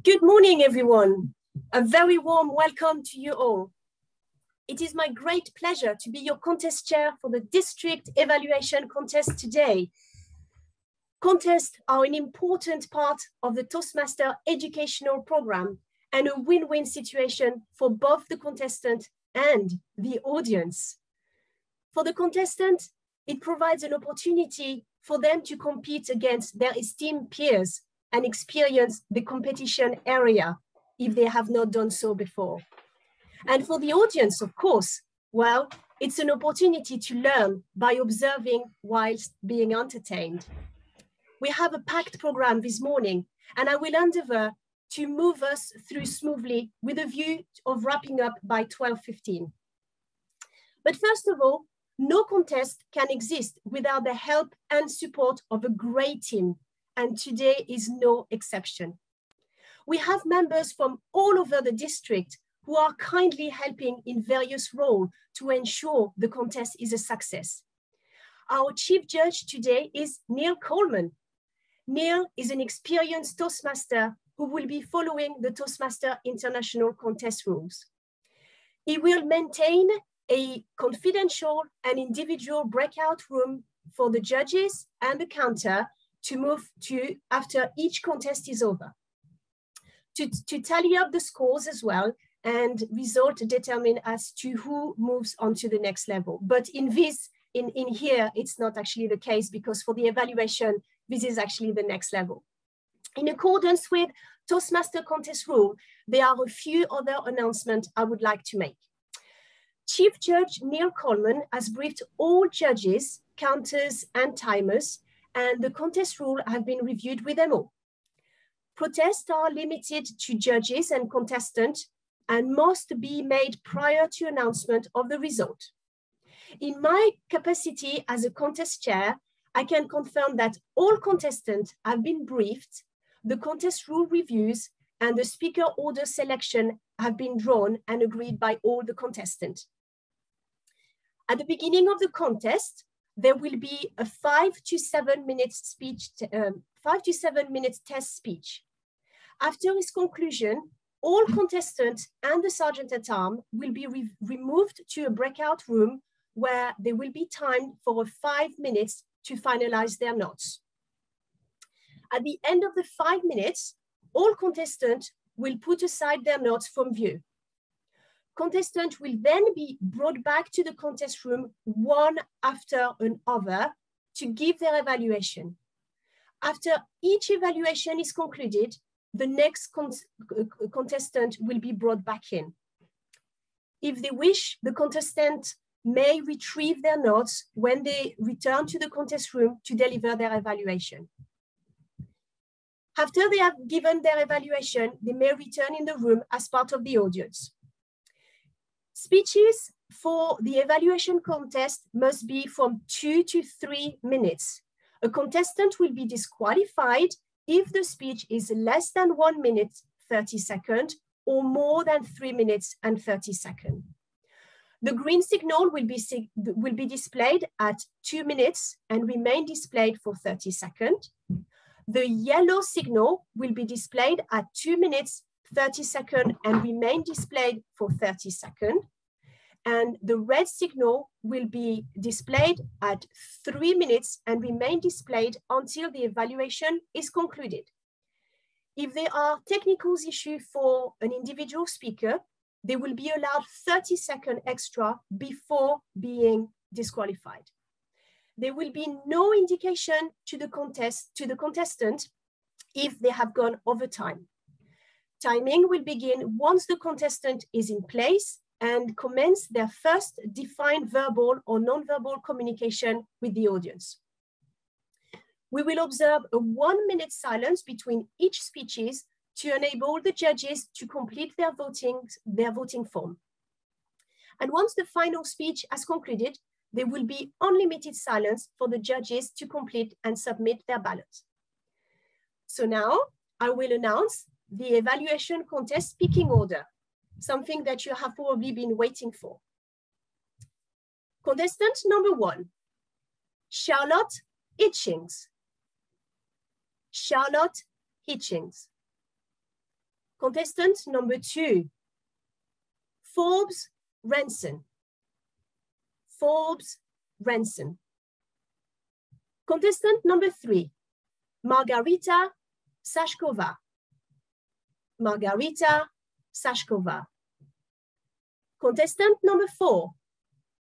Good morning, everyone. A very warm welcome to you all. It is my great pleasure to be your contest chair for the district evaluation contest today. Contests are an important part of the Toastmasters educational program and a win-win situation for both the contestant and the audience. For the contestant, it provides an opportunity for them to compete against their esteemed peers and experience the competition area if they have not done so before. And for the audience, of course, well, it's an opportunity to learn by observing whilst being entertained. We have a packed program this morning, and I will endeavor to move us through smoothly with a view of wrapping up by 12:15. But first of all, no contest can exist without the help and support of a great team, and today is no exception. We have members from all over the district who are kindly helping in various roles to ensure the contest is a success. Our chief judge today is Neil Coleman. Neil is an experienced Toastmaster who will be following the Toastmasters International contest rules. He will maintain a confidential and individual breakout room for the judges and the counter to move to after each contest is over. To tally up the scores as well and result determine as to who moves on to the next level. But in here, it's not actually the case because for the evaluation, this is actually the next level. In accordance with Toastmaster contest rule, there are a few other announcements I would like to make. Chief Judge Neil Coleman has briefed all judges, counters, and timers, and the contest rules have been reviewed with them all. Protests are limited to judges and contestants and must be made prior to announcement of the result. In my capacity as a contest chair, I can confirm that all contestants have been briefed, the contest rule reviews, and the speaker order selection have been drawn and agreed by all the contestants. At the beginning of the contest, there will be a 5 to 7 minutes speech, 5 to 7 minutes test speech. After its conclusion, all contestants and the sergeant at arms will be removed to a breakout room where there will be time for 5 minutes to finalize their notes. At the end of the 5 minutes, all contestants will put aside their notes from view. Contestants will then be brought back to the contest room one after another to give their evaluation. After each evaluation is concluded, the next contestant will be brought back in. If they wish, the contestant may retrieve their notes when they return to the contest room to deliver their evaluation. After they have given their evaluation, they may return in the room as part of the audience. Speeches for the evaluation contest must be from 2 to 3 minutes. A contestant will be disqualified if the speech is less than 1 minute 30 seconds or more than 3 minutes and 30 seconds. The green signal will be displayed at 2 minutes and remain displayed for 30 seconds. The yellow signal will be displayed at 2 minutes 30 seconds and remain displayed for 30 seconds. And the red signal will be displayed at 3 minutes and remain displayed until the evaluation is concluded. If there are technical issues for an individual speaker, they will be allowed 30 seconds extra before being disqualified. There will be no indication to the contestant if they have gone over time. Timing will begin once the contestant is in place and commence their first defined verbal or non-verbal communication with the audience. We will observe a 1 minute silence between each speeches to enable the judges to complete their voting form. And once the final speech has concluded, there will be unlimited silence for the judges to complete and submit their ballots. So now I will announce the evaluation contest speaking order, something that you have probably been waiting for. Contestant number 1, Charlotte Hitchings. Charlotte Hitchings. Contestant number 2, Forbes Ranson. Forbes Ranson. Contestant number 3, Margarita Sashkova. Margarita Sashkova. Contestant number 4,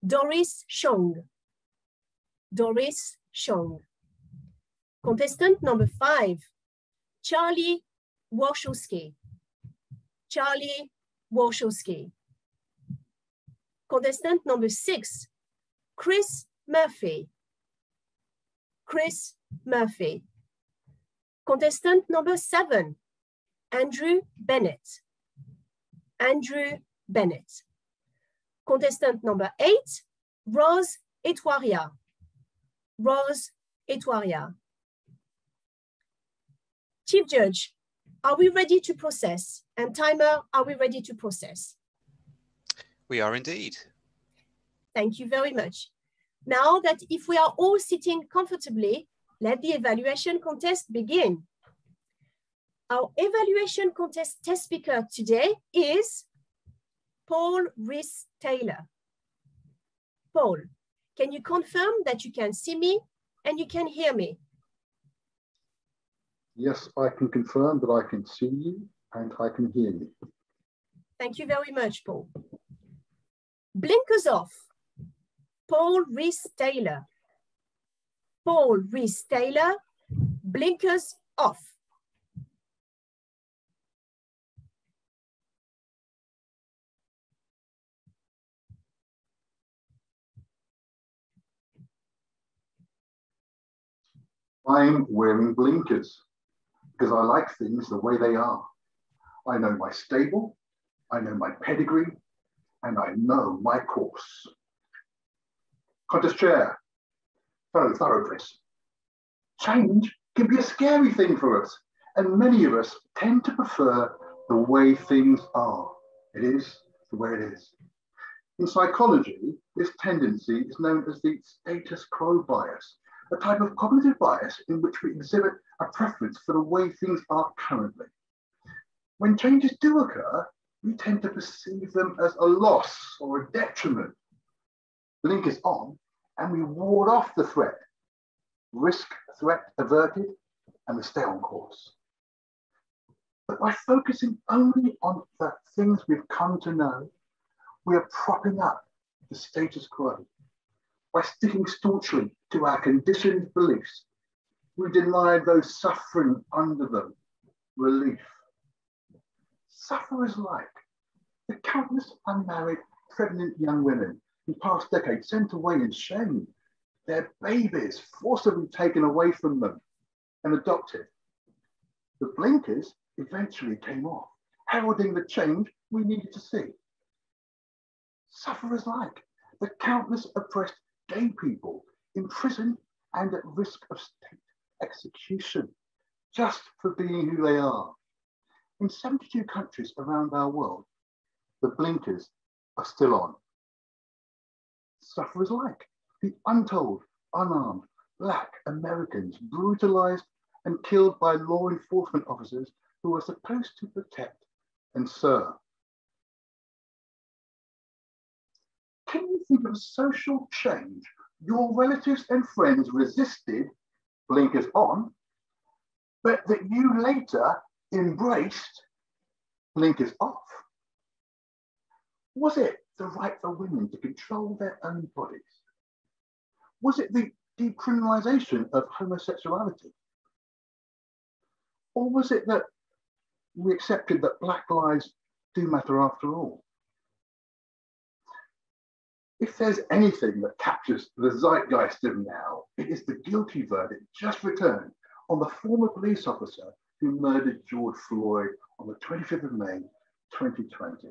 Doris Chong. Doris Chong. Contestant number 5, Charlie Warshawski. Charlie Warshawski. Contestant number 6, Chris Murphy. Chris Murphy. Contestant number 7, Andrew Bennett. Andrew Bennett. Contestant number 8, Rose Etoiria. Rose Etoiria. Chief Judge, are we ready to process? And timer, are we ready to process? We are indeed. Thank you very much. Now that if we are all sitting comfortably, let the evaluation contest begin. Our evaluation contest test speaker today is Paul Rhys-Taylor. Paul, can you confirm that you can see me and you can hear me? Yes, I can confirm that I can see you and I can hear you. Thank you very much, Paul. Blinkers off. Paul Rhys-Taylor. Paul Rhys-Taylor, blinkers off. I'm wearing blinkers because I like things the way they are. I know my stable, I know my pedigree, and I know my course. Contest chair, fellow thoroughbreds. Change can be a scary thing for us, and many of us tend to prefer the way things are. It is the way it is. In psychology, this tendency is known as the status quo bias, a type of cognitive bias in which we exhibit a preference for the way things are currently. When changes do occur, we tend to perceive them as a loss or a detriment. Blinkers on, and we ward off the threat. Risk, threat averted, and we stay on course. But by focusing only on the things we've come to know, we are propping up the status quo. By sticking staunchly to our conditioned beliefs, we deny those suffering under them relief. Sufferers like the countless unmarried, pregnant young women in past decades sent away in shame, their babies forcibly taken away from them and adopted. The blinkers eventually came off, heralding the change we needed to see. Sufferers like the countless oppressed gay people imprisoned and at risk of state execution just for being who they are. In 72 countries around our world, the blinkers are still on. Sufferers like the untold, unarmed Black Americans brutalized and killed by law enforcement officers who were supposed to protect and serve. Can you think of social change your relatives and friends resisted, blinkers on, but that you later embraced, blinkers off? Was it the right for women to control their own bodies? Was it the decriminalization of homosexuality? Or was it that we accepted that Black lives do matter after all? If there's anything that captures the zeitgeist of now, it is the guilty verdict just returned on the former police officer who murdered George Floyd on the 25th of May, 2020.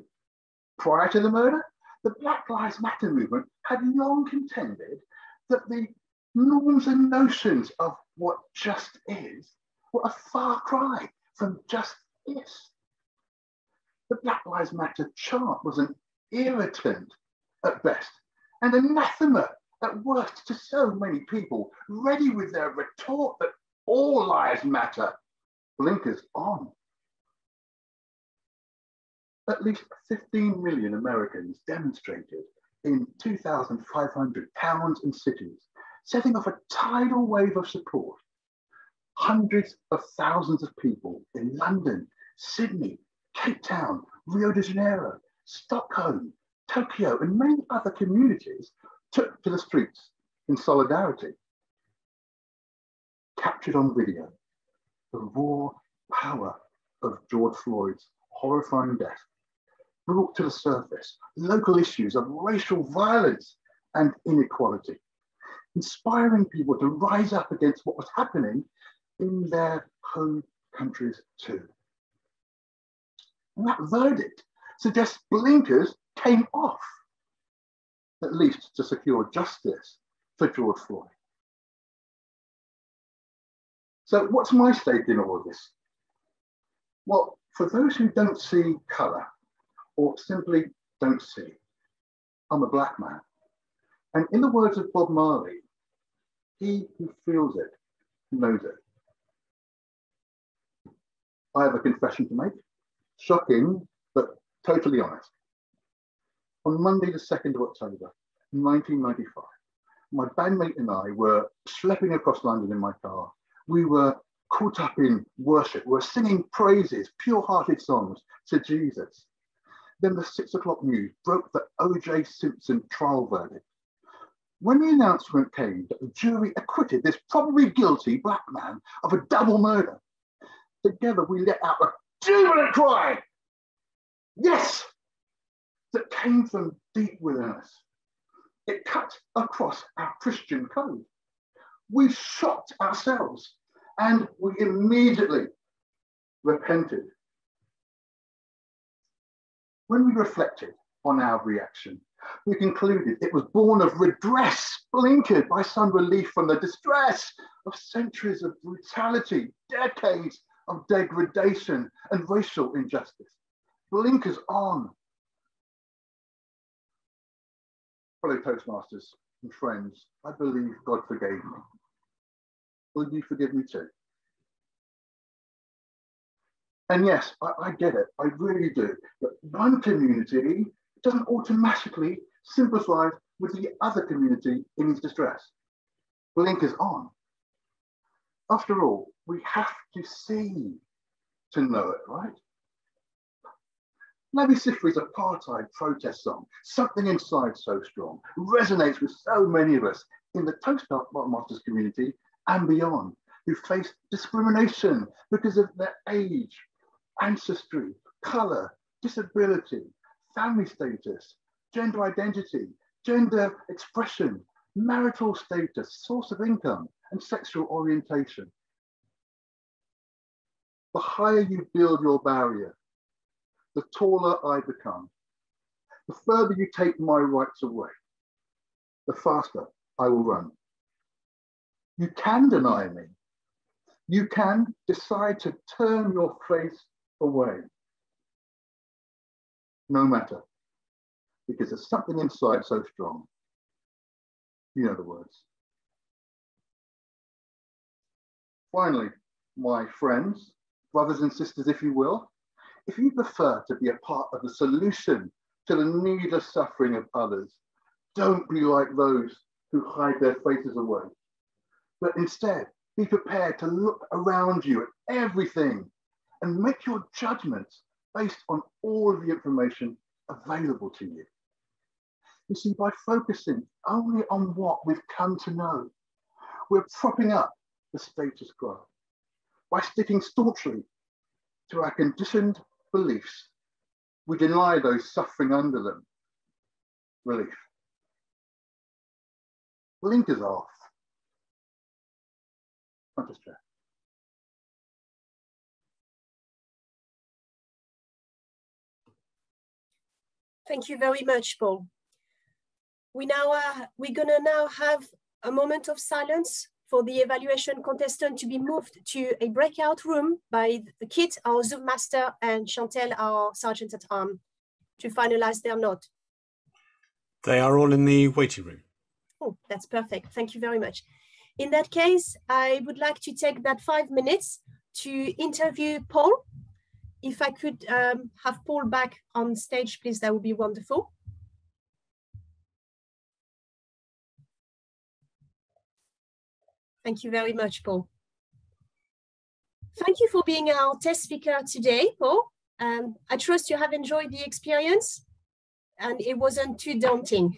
Prior to the murder, the Black Lives Matter movement had long contended that the norms and notions of what just is were a far cry from just is. The Black Lives Matter chant was an irritant at best and anathema at worst to so many people, ready with their retort that all lives matter, blinkers on. At least 15 million Americans demonstrated in 2,500 towns and cities, setting off a tidal wave of support. Hundreds of thousands of people in London, Sydney, Cape Town, Rio de Janeiro, Stockholm, Tokyo, and many other communities took to the streets in solidarity. Captured on video, the raw power of George Floyd's horrifying death brought to the surface local issues of racial violence and inequality, inspiring people to rise up against what was happening in their home countries too. And that verdict suggests blinkers came off, at least to secure justice for George Floyd. So what's my stake in all of this? Well, for those who don't see colour or simply don't see, I'm a black man. And in the words of Bob Marley, he who feels it knows it. I have a confession to make, shocking, but totally honest. On Monday, the 2nd of October, 1995, my bandmate and I were schlepping across London in my car. We were caught up in worship. We were singing praises, pure-hearted songs to Jesus. Then the 6 o'clock news broke the O.J. Simpson trial verdict. When the announcement came that the jury acquitted this probably guilty black man of a double murder, together we let out a jubilant cry. Yes! That came from deep within us. It cut across our Christian code. We shocked ourselves and we immediately repented. When we reflected on our reaction, we concluded it was born of redress, blinkered by some relief from the distress of centuries of brutality, decades of degradation and racial injustice. Blinkers on. Fellow Toastmasters and friends, I believe God forgave me. Will you forgive me too? And yes, I get it, I really do. But one community doesn't automatically sympathize with the other community in its distress. Blinkers on. After all, we have to see to know it, right? Nabi Sifri's Apartheid protest song, Something Inside So Strong, resonates with so many of us in the Toastmasters community and beyond, who face discrimination because of their age, ancestry, colour, disability, family status, gender identity, gender expression, marital status, source of income, and sexual orientation. The higher you build your barrier, the taller I become. The further you take my rights away, the faster I will run. You can deny me. You can decide to turn your face away. No matter, because there's something inside so strong. You know the words. Finally, my friends, brothers and sisters, if you will, if you prefer to be a part of the solution to the needless suffering of others, don't be like those who hide their faces away, but instead be prepared to look around you at everything and make your judgments based on all of the information available to you. You see, by focusing only on what we've come to know, we're propping up the status quo. By sticking staunchly to our conditioned beliefs, we deny those suffering under them relief. Blinkers off. Contest chair. Thank you very much, Paul. We're gonna now have a moment of silence for the evaluation contestant to be moved to a breakout room by Kit, our Zoom master, and Chantel, our sergeant at arms, to finalize their note. They are all in the waiting room. Oh, that's perfect. Thank you very much. In that case, I would like to take that 5 minutes to interview Paul if I could have Paul back on stage, please, that would be wonderful. Thank you very much, Paul. Thank you for being our test speaker today, Paul. I trust you have enjoyed the experience and it wasn't too daunting.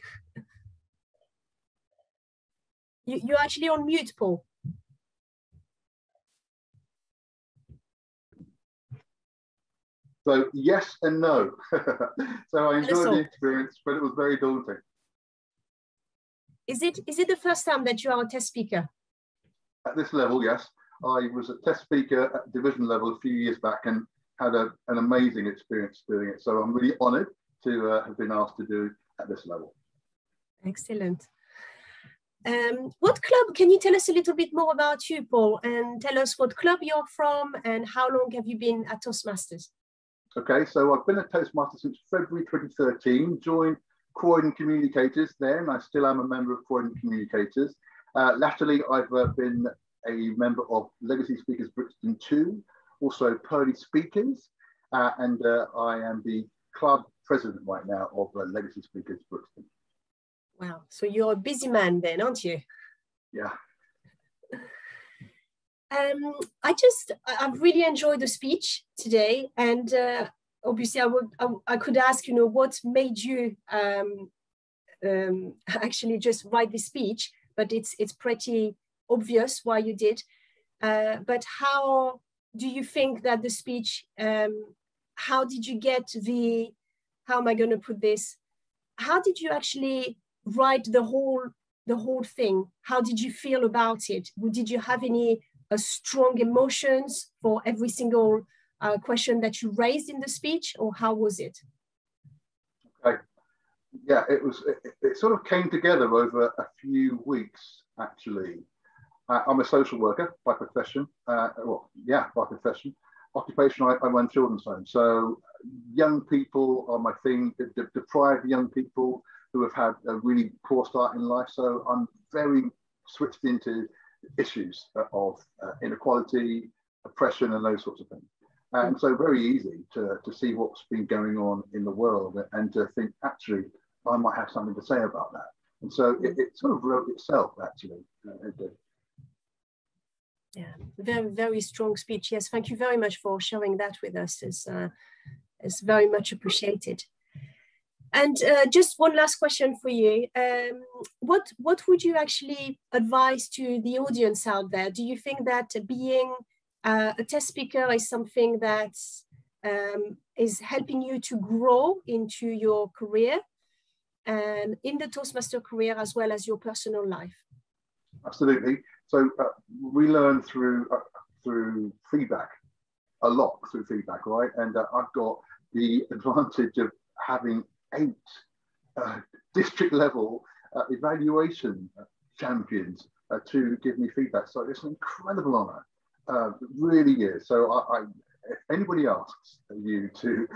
You're actually on mute, Paul. So yes and no. So I enjoyed the experience, but it was very daunting. Is it the first time that you are a test speaker? At this level, yes. I was a test speaker at division level a few years back and had an amazing experience doing it. So I'm really honoured to have been asked to do it at this level. Excellent. What club, can you tell us a little bit more about you, Paul, and tell us what club you're from and how long have you been at Toastmasters? Okay, so I've been a Toastmaster since February 2013, joined Croydon Communicators then. I still am a member of Croydon Communicators. Latterly, I've been a member of Legacy Speakers Brixton 2, also Pearly Speakers, and I am the club president right now of Legacy Speakers Brixton. Wow, so you're a busy man then, aren't you? Yeah. I've really enjoyed the speech today, and obviously I could ask, what made you actually just write the speech, but it's pretty obvious why you did. But how do you think that the speech? How did you get the? How am I going to put this? How did you actually write the whole thing? How did you feel about it? Did you have any strong emotions for every single question that you raised in the speech, or how was it? Okay, yeah, it sort of came together over a few weeks, actually. I'm a social worker by profession. By profession. Occupation, I run children's homes. So young people are my thing, deprived young people who have had a really poor start in life. So I'm very switched into issues of inequality, oppression, and those sorts of things. And so very easy to see what's been going on in the world and to think, actually, I might have something to say about that. And so it sort of wrote itself, actually. Yeah, very, very strong speech. Yes, thank you very much for sharing that with us. It's very much appreciated. And just one last question for you. What would you actually advise to the audience out there? Do you think that being a test speaker is something that is helping you to grow into your career and in the Toastmaster career as well as your personal life? Absolutely. So we learn through feedback, a lot through feedback, right? And I've got the advantage of having 8 district level evaluation champions to give me feedback. So it's an incredible honor, it really is. So if anybody asks you to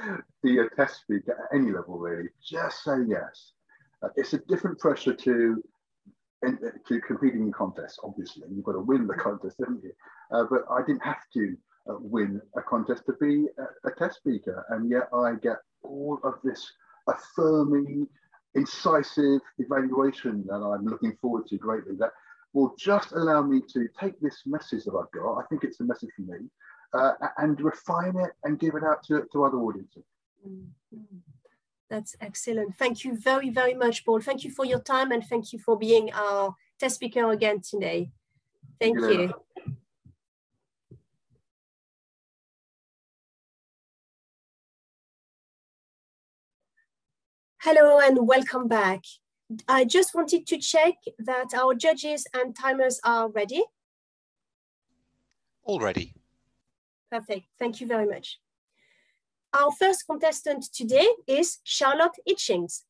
be a test speaker at any level, really, just say yes. It's a different pressure to competing in contests. Obviously, you've got to win the contest, haven't you? But I didn't have to win a contest to be a test speaker, and yet I get all of this affirming, incisive evaluation that I'm looking forward to greatly. That will just allow me to take this message that I've got. I think it's a message for me, and refine it and give it out to other audiences. That's excellent. Thank you very, very much, Paul. Thank you for your time and thank you for being our test speaker again today. Thank you. Hello and welcome back. I just wanted to check that our judges and timers are ready. All ready. Perfect. Thank you very much. Our first contestant today is Charlotte Hitchings.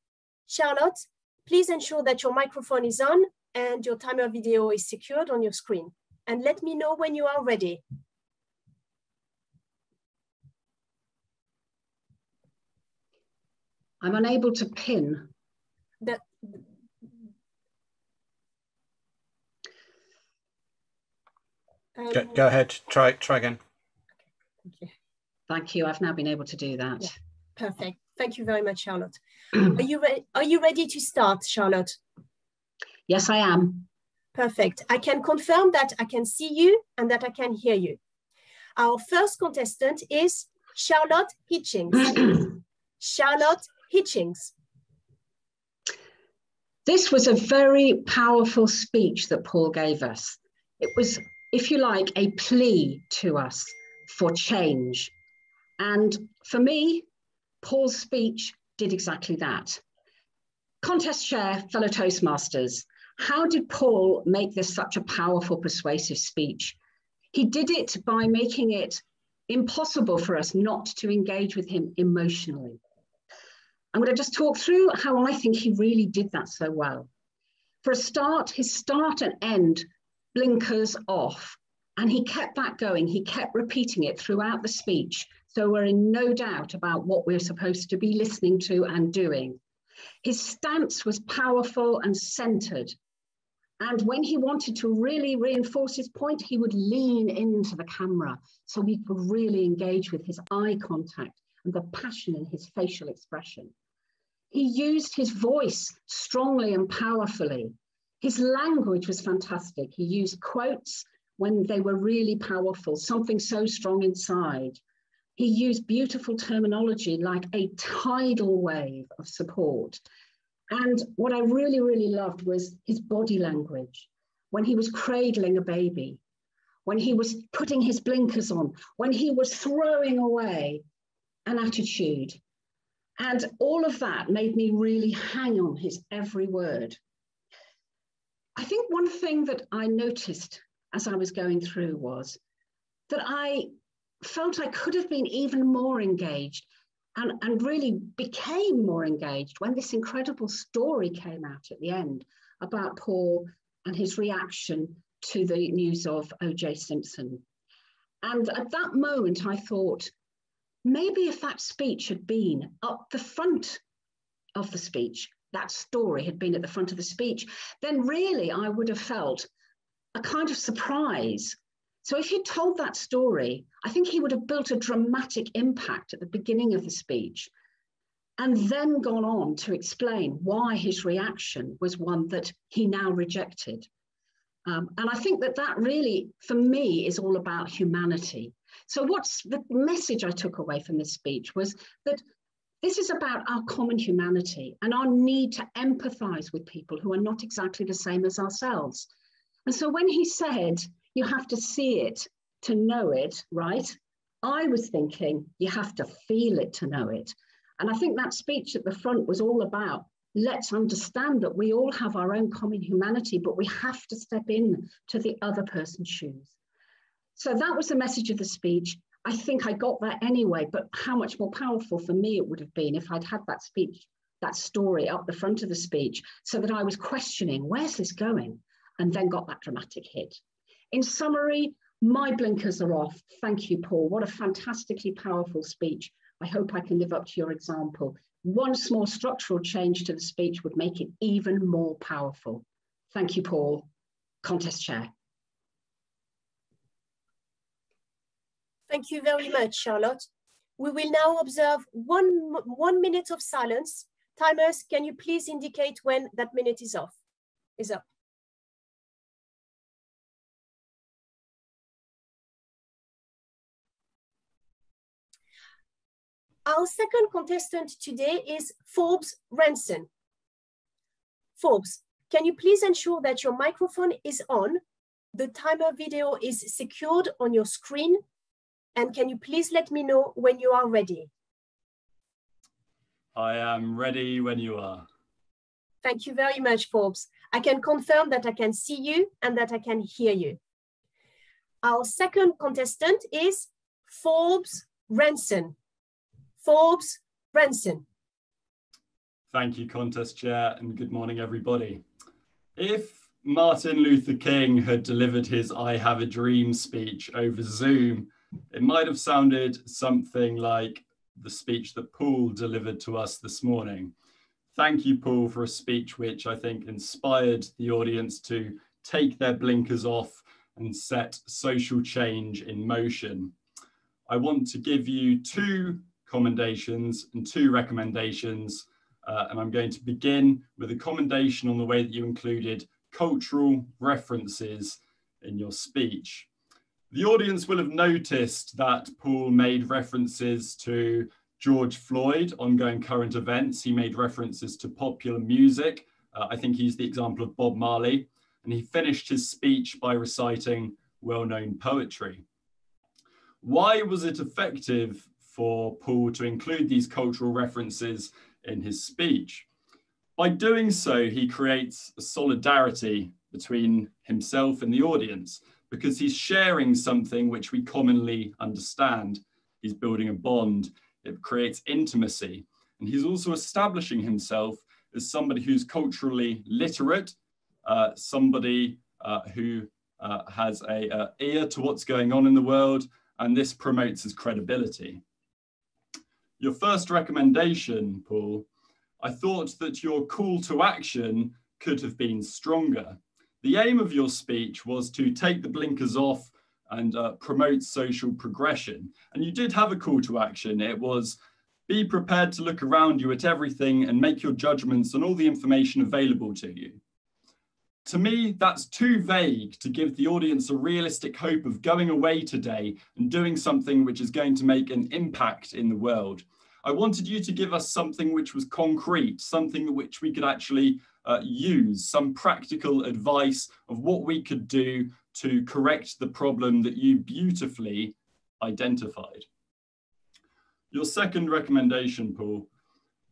Charlotte, please ensure that your microphone is on and your timer video is secured on your screen. And let me know when you are ready. I'm unable to pin. Go ahead, try again. Thank you. Thank you. I've now been able to do that. Yeah. Perfect. Thank you very much, Charlotte. Are you ready to start, Charlotte? Yes, I am. Perfect. I can confirm that I can see you and that I can hear you. Our first contestant is Charlotte Hitchings. Charlotte Hitchings. This was a very powerful speech that Paul gave us. It was, if you like, a plea to us for change. And for me, Paul's speech did exactly that. Contest chair, fellow Toastmasters, how did Paul make this such a powerful, persuasive speech? He did it by making it impossible for us not to engage with him emotionally. I'm going to just talk through how I think he really did that so well. For a start, his start and end, blinkers off, and he kept that going. He kept repeating it throughout the speech, so we're in no doubt about what we're supposed to be listening to and doing. His stance was powerful and centered. And when he wanted to really reinforce his point, he would lean into the camera so we could really engage with his eye contact and the passion in his facial expression. He used his voice strongly and powerfully. His language was fantastic. He used quotes when they were really powerful, something so strong inside. He used beautiful terminology like a tidal wave of support. And what I really, really loved was his body language. When he was cradling a baby, when he was putting his blinkers on, when he was throwing away an attitude. And all of that made me really hang on his every word. I think one thing that I noticed as I was going through was that I felt I could have been even more engaged and really became more engaged when this incredible story came out at the end about Paul and his reaction to the news of O.J. Simpson. And at that moment, I thought, maybe if that speech had been up the front of the speech, that story had been at the front of the speech, then really I would have felt a kind of surprise. So if he'd told that story, I think he would have built a dramatic impact at the beginning of the speech and then gone on to explain why his reaction was one that he now rejected. And I think that that really, for me, is all about humanity. So what's the message I took away from this speech was that this is about our common humanity and our need to empathize with people who are not exactly the same as ourselves. And so when he said, you have to see it to know it, right? I was thinking you have to feel it to know it. And I think that speech at the front was all about, let's understand that we all have our own common humanity, but we have to step in to the other person's shoes. So that was the message of the speech. I think I got that anyway, but how much more powerful for me it would have been if I'd had that speech, that story up the front of the speech, so that I was questioning, where's this going? And then got that dramatic hit. In summary, my blinkers are off. Thank you, Paul. What a fantastically powerful speech. I hope I can live up to your example. One small structural change to the speech would make it even more powerful. Thank you, Paul. Contest chair. Thank you very much, Charlotte. We will now observe one minute of silence. Timers, can you please indicate when that minute is up? Our second contestant today is Forbes Ranson. Forbes, can you please ensure that your microphone is on, the timer video is secured on your screen, and can you please let me know when you are ready? I am ready when you are. Thank you very much, Forbes. I can confirm that I can see you and that I can hear you. Our second contestant is Forbes Ranson. Forbes Ranson. Thank you, contest chair, and good morning, everybody. If Martin Luther King had delivered his I Have a Dream speech over Zoom, it might have sounded something like the speech that Paul delivered to us this morning. Thank you, Paul, for a speech which I think inspired the audience to take their blinkers off and set social change in motion. I want to give you 2 commendations and 2 recommendations. And I'm going to begin with a commendation on the way that you included cultural references in your speech. The audience will have noticed that Paul made references to George Floyd, ongoing current events. He made references to popular music. I think he used the example of Bob Marley. And he finished his speech by reciting well-known poetry. Why was it effective for Paul to include these cultural references in his speech? By doing so, he creates a solidarity between himself and the audience, because he's sharing something which we commonly understand. He's building a bond. It creates intimacy. And he's also establishing himself as somebody who's culturally literate, somebody who has an ear to what's going on in the world, and this promotes his credibility. Your first recommendation, Paul, I thought that your call to action could have been stronger. The aim of your speech was to take the blinkers off and promote social progression. And you did have a call to action. It was, be prepared to look around you at everything and make your judgments on all the information available to you. To me, that's too vague to give the audience a realistic hope of going away today and doing something which is going to make an impact in the world. I wanted you to give us something which was concrete, something which we could actually use, some practical advice of what we could do to correct the problem that you beautifully identified. Your second recommendation, Paul,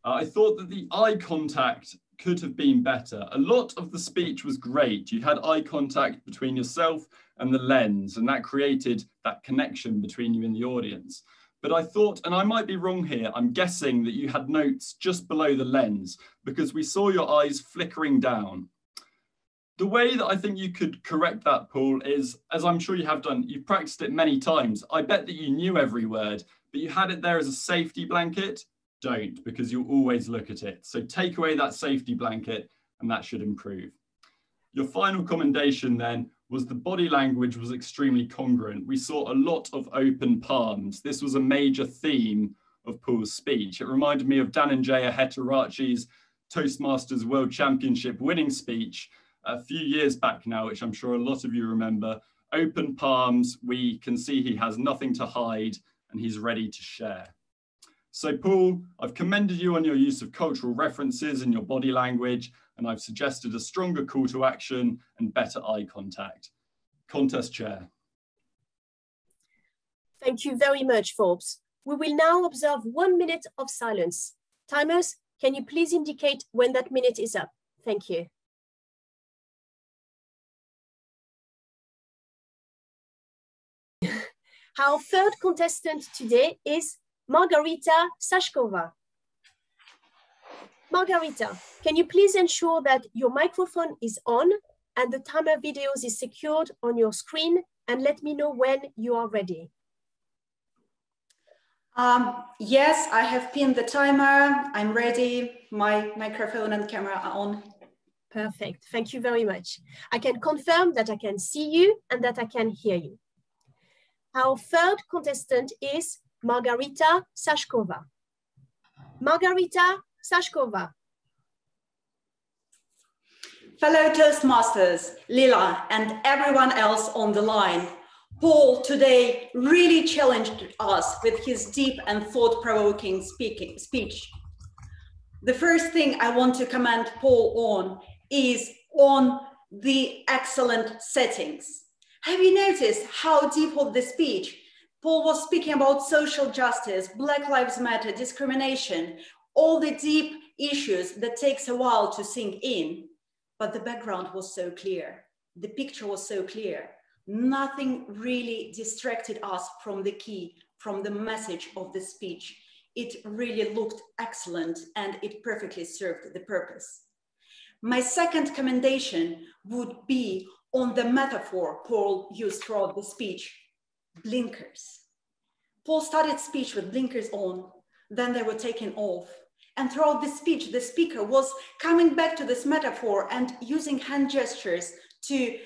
I thought that the eye contact could have been better. A lot of the speech was great. You had eye contact between yourself and the lens, and that created that connection between you and the audience. But I thought, and I might be wrong here, I'm guessing that you had notes just below the lens because we saw your eyes flickering down. The way that I think you could correct that, Paul, is, as I'm sure you have done, you've practiced it many times. I bet that you knew every word, but you had it there as a safety blanket. Don't, because you'll always look at it. So take away that safety blanket and that should improve. Your final commendation then was the body language was extremely congruent. We saw a lot of open palms. This was a major theme of Paul's speech. It reminded me of Dhananjaya Hettiarachchi's Toastmasters World Championship winning speech a few years back now, which I'm sure a lot of you remember. Open palms, we can see he has nothing to hide and he's ready to share. So Paul, I've commended you on your use of cultural references in your body language, and I've suggested a stronger call to action and better eye contact. Contest chair. Thank you very much, Forbes. We will now observe 1 minute of silence. Timers, can you please indicate when that minute is up? Thank you. Our third contestant today is Margarita Sashkova. Margarita, can you please ensure that your microphone is on and the timer videos is secured on your screen, and let me know when you are ready. Yes, I have pinned the timer. I'm ready. My microphone and camera are on. Perfect. Thank you very much. I can confirm that I can see you and that I can hear you. Our third contestant is Margarita Sashkova. Margarita Sashkova. Fellow Toastmasters, Lila, and everyone else on the line, Paul today really challenged us with his deep and thought-provoking speech. The first thing I want to commend Paul on is on the excellent settings. Have you noticed how deep was the speech? Paul was speaking about social justice, Black Lives Matter, discrimination, all the deep issues that takes a while to sink in. But the background was so clear. The picture was so clear. Nothing really distracted us from the key, from the message of the speech. It really looked excellent and it perfectly served the purpose. My second commendation would be on the metaphor Paul used throughout the speech, blinkers. Paul started speech with blinkers on, then they were taken off. And throughout the speech, the speaker was coming back to this metaphor and using hand gestures to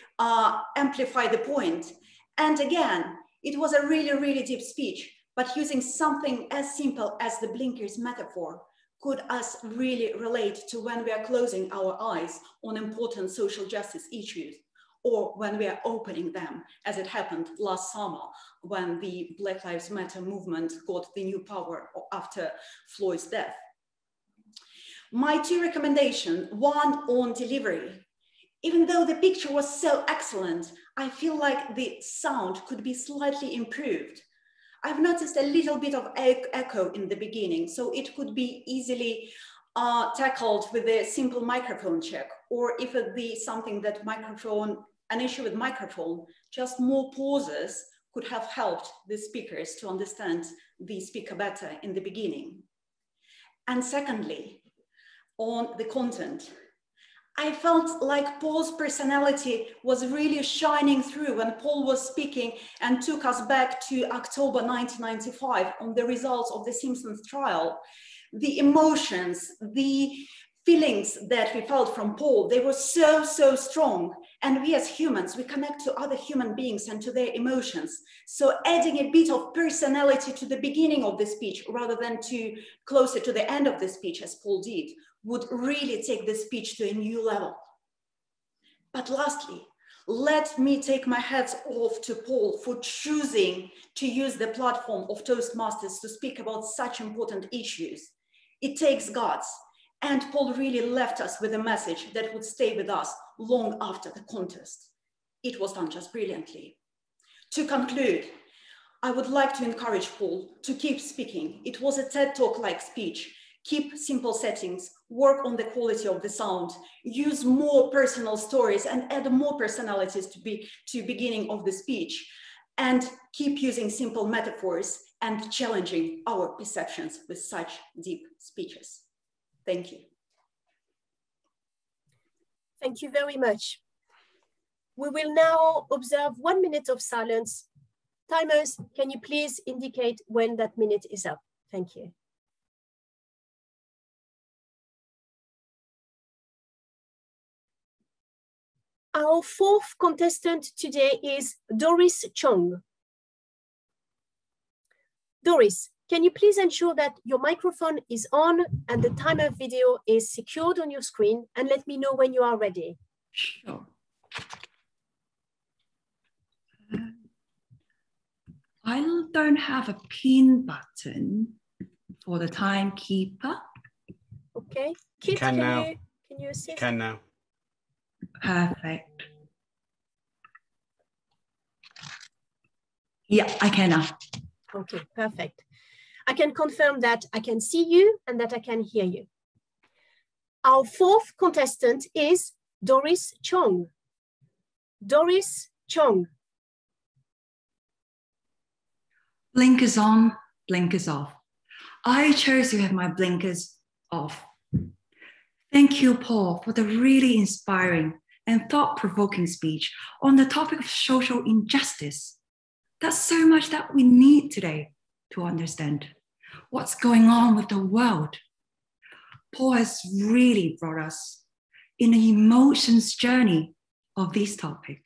amplify the point. And again, it was a really, really deep speech. but using something as simple as the blinkers metaphor could us really relate to when we are closing our eyes on important social justice issues, or when we are opening them, as it happened last summer when the Black Lives Matter movement got the new power after Floyd's death. My two recommendations, one on delivery. Even though the picture was so excellent, I feel like the sound could be slightly improved. I've noticed a little bit of echo in the beginning, so it could be easily tackled with a simple microphone check, or if it be something that an issue with microphone, just more pauses could have helped the speakers to understand the speaker better in the beginning. And secondly, on the content, I felt like Paul's personality was really shining through when Paul was speaking and took us back to October 1995 on the results of the Simpsons trial. The emotions, the feelings that we felt from Paul, they were so, so strong. And we as humans, we connect to other human beings and to their emotions. So adding a bit of personality to the beginning of the speech rather than to closer to the end of the speech, as Paul did, would really take the speech to a new level. But lastly, let me take my hats off to Paul for choosing to use the platform of Toastmasters to speak about such important issues. It takes guts, and Paul really left us with a message that would stay with us long after the contest. It was done just brilliantly. To conclude, I would like to encourage Paul to keep speaking. It was a TED Talk-like speech. Keep simple settings, work on the quality of the sound, use more personal stories and add more personalities to beginning of the speech, and keep using simple metaphors and challenging our perceptions with such deep speeches. Thank you. Thank you very much. We will now observe 1 minute of silence. Timers, can you please indicate when that minute is up? Thank you. Our fourth contestant today is Doris Chong. Doris, can you please ensure that your microphone is on and the timer video is secured on your screen, and let me know when you are ready. Sure. I don't have a pin button for the timekeeper. Okay. Kit, can you assist? You can now. Perfect. Yeah, I can now. Okay, perfect. I can confirm that I can see you and that I can hear you. Our fourth contestant is Doris Chong. Doris Chong. Blinkers on, blinkers off. I chose to have my blinkers off. Thank you, Paul, for the really inspiring and thought-provoking speech on the topic of social injustice. That's so much that we need today to understand what's going on with the world. Paul has really brought us in an emotions journey of this topic.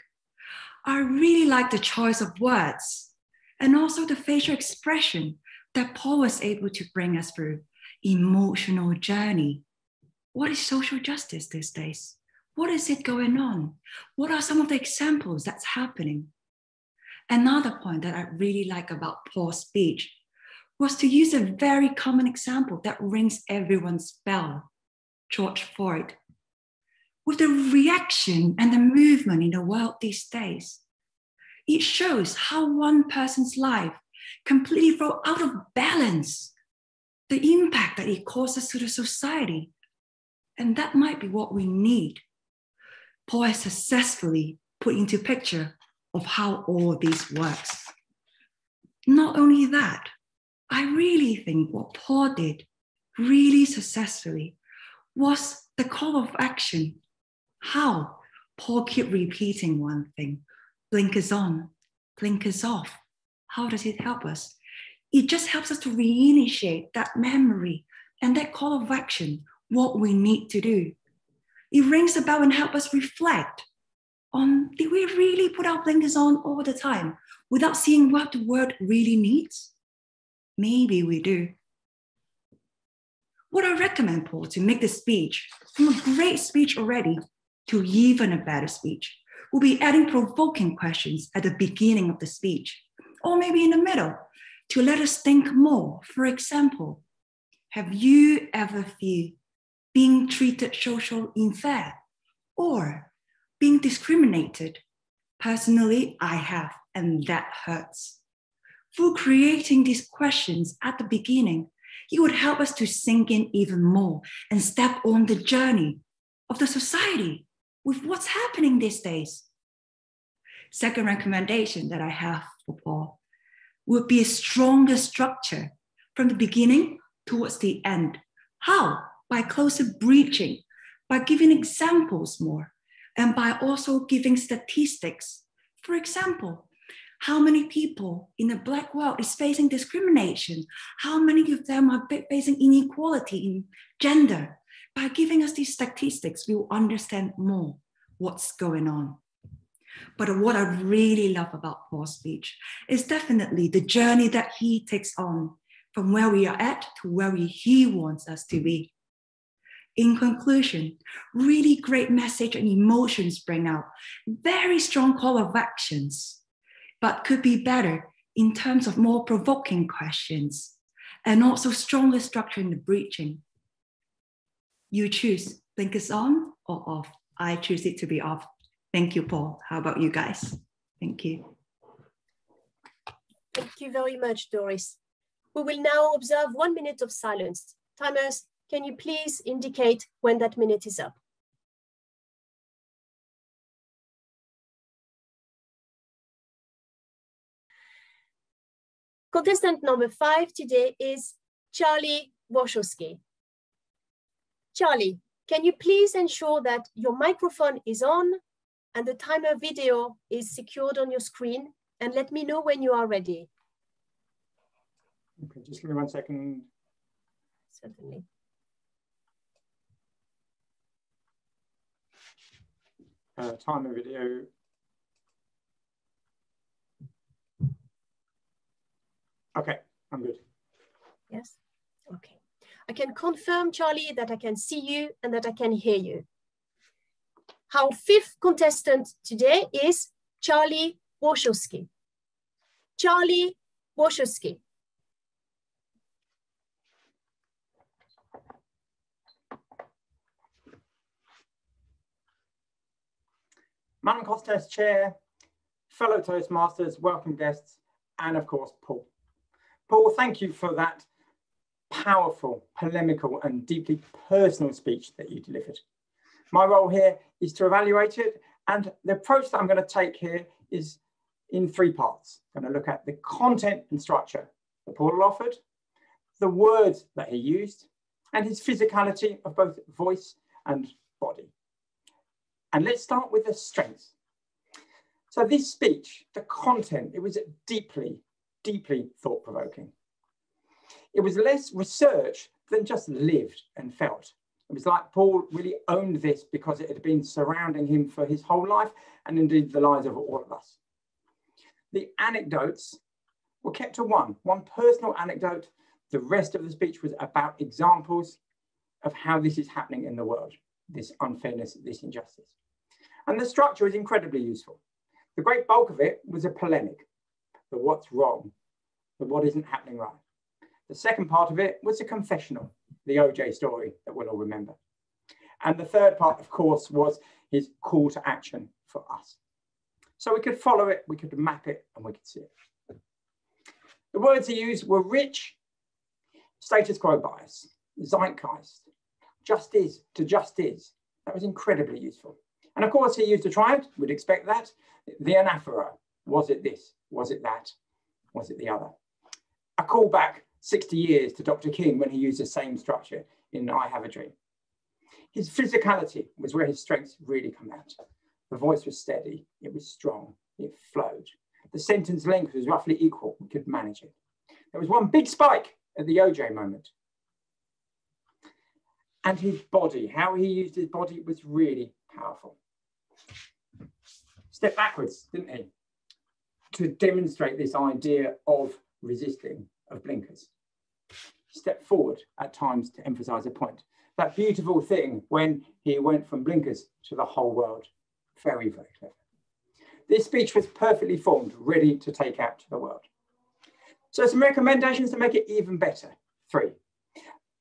I really like the choice of words and also the facial expression that Paul was able to bring us through. Emotional journey. What is social justice these days? What is it going on? What are some of the examples that's happening? Another point that I really like about Paul's speech was to use a very common example that rings everyone's bell, George Floyd. With the reaction and the movement in the world these days, it shows how one person's life completely throws out of balance the impact that it causes to the society. And that might be what we need. Paul has successfully put into picture of how all this works. Not only that, I really think what Paul did really successfully was the call of action. How Paul kept repeating one thing, blinkers on, blinkers off. How does it help us? It just helps us to reinitiate that memory and that call of action, what we need to do. It rings a bell and helps us reflect on, did we really put our blinkers on all the time without seeing what the world really needs? Maybe we do. Would I recommend Paul to make the speech from a great speech already to even a better speech? We'll be adding provoking questions at the beginning of the speech, or maybe in the middle, to let us think more. For example, have you ever felt being treated socially unfair or being discriminated? Personally, I have, and that hurts. Through creating these questions at the beginning, it would help us to sink in even more and step on the journey of the society with what's happening these days. Second recommendation that I have for Paul would be a stronger structure from the beginning towards the end. How? By closer breaching, by giving examples more, and by also giving statistics. For example, how many people in the Black world is facing discrimination? How many of them are facing inequality in gender? By giving us these statistics, we will understand more what's going on. But what I really love about Paul's speech is definitely the journey that he takes on from where we are at to where he wants us to be. In conclusion, really great message and emotions bring out, very strong call of actions, but could be better in terms of more provoking questions and also stronger structure in the breaching. You choose, blinkers on or off. I choose it to be off. Thank you, Paul. How about you guys? Thank you. Thank you very much, Doris. We will now observe 1 minute of silence. Timers, can you please indicate when that minute is up? Contestant number 5 today is Charlie Wachowski. Charlie, can you please ensure that your microphone is on and the timer video is secured on your screen, and let me know when you are ready. Okay, just give me 1 second. Certainly. Timer video. Okay, I'm good. Yes, okay. I can confirm, Charlie, that I can see you and that I can hear you. Our 5th contestant today is Charlie Wachowski. Charlie Wachowski. Madam Contest Chair, fellow Toastmasters, welcome guests, and of course, Paul. Paul, thank you for that powerful, polemical, and deeply personal speech that you delivered. My role here is to evaluate it, and the approach that I'm going to take here is in 3 parts. I'm going to look at the content and structure that Paul offered, the words that he used, and his physicality of both voice and body. And let's start with the strengths. So this speech, the content, it was deeply, deeply thought-provoking. It was less research than just lived and felt. It was like Paul really owned this because it had been surrounding him for his whole life and indeed the lives of all of us. The anecdotes were kept to one personal anecdote. The rest of the speech was about examples of how this is happening in the world, this unfairness, this injustice. And the structure is incredibly useful. The great bulk of it was a polemic, the what's wrong, the what isn't happening right. The second part of it was a confessional, the OJ story that we'll all remember. And the third part, of course, was his call to action for us. So we could follow it, we could map it, and we could see it. The words he used were rich, status quo bias, zeitgeist, just is to just is. That was incredibly useful. And of course, he used a triad, we'd expect that. The anaphora, was it this, was it that, was it the other? A callback 60 years to Dr. King when he used the same structure in I Have a Dream. His physicality was where his strengths really come out. The voice was steady, it was strong, it flowed. The sentence length was roughly equal, we could manage it. There was one big spike at the OJ moment. And his body, how he used his body was really powerful. Step backwards, didn't he? To demonstrate this idea of resisting, of blinkers. Step forward at times to emphasize a point. That beautiful thing when he went from blinkers to the whole world. Very, very clever. This speech was perfectly formed, ready to take out to the world. So some recommendations to make it even better. 3.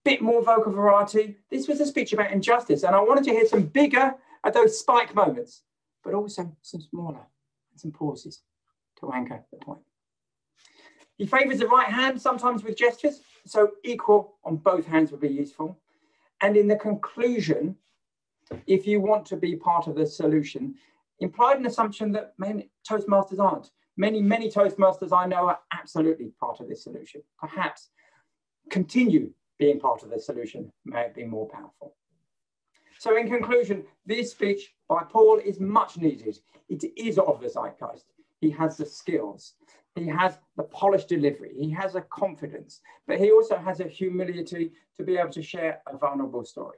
Bit more vocal variety. This was a speech about injustice, and I wanted to hear some bigger at those spike moments, but also some smaller and some pauses to anchor the point. He favours the right hand, sometimes with gestures, so equal on both hands would be useful. And in the conclusion, if you want to be part of the solution, implied an assumption that many Toastmasters aren't. Many Toastmasters I know are absolutely part of this solution. Perhaps continue being part of the solution may be more powerful. So in conclusion, this speech by Paul is much needed. It is of the zeitgeist. He has the skills. He has the polished delivery. He has a confidence, but he also has a humility to be able to share a vulnerable story.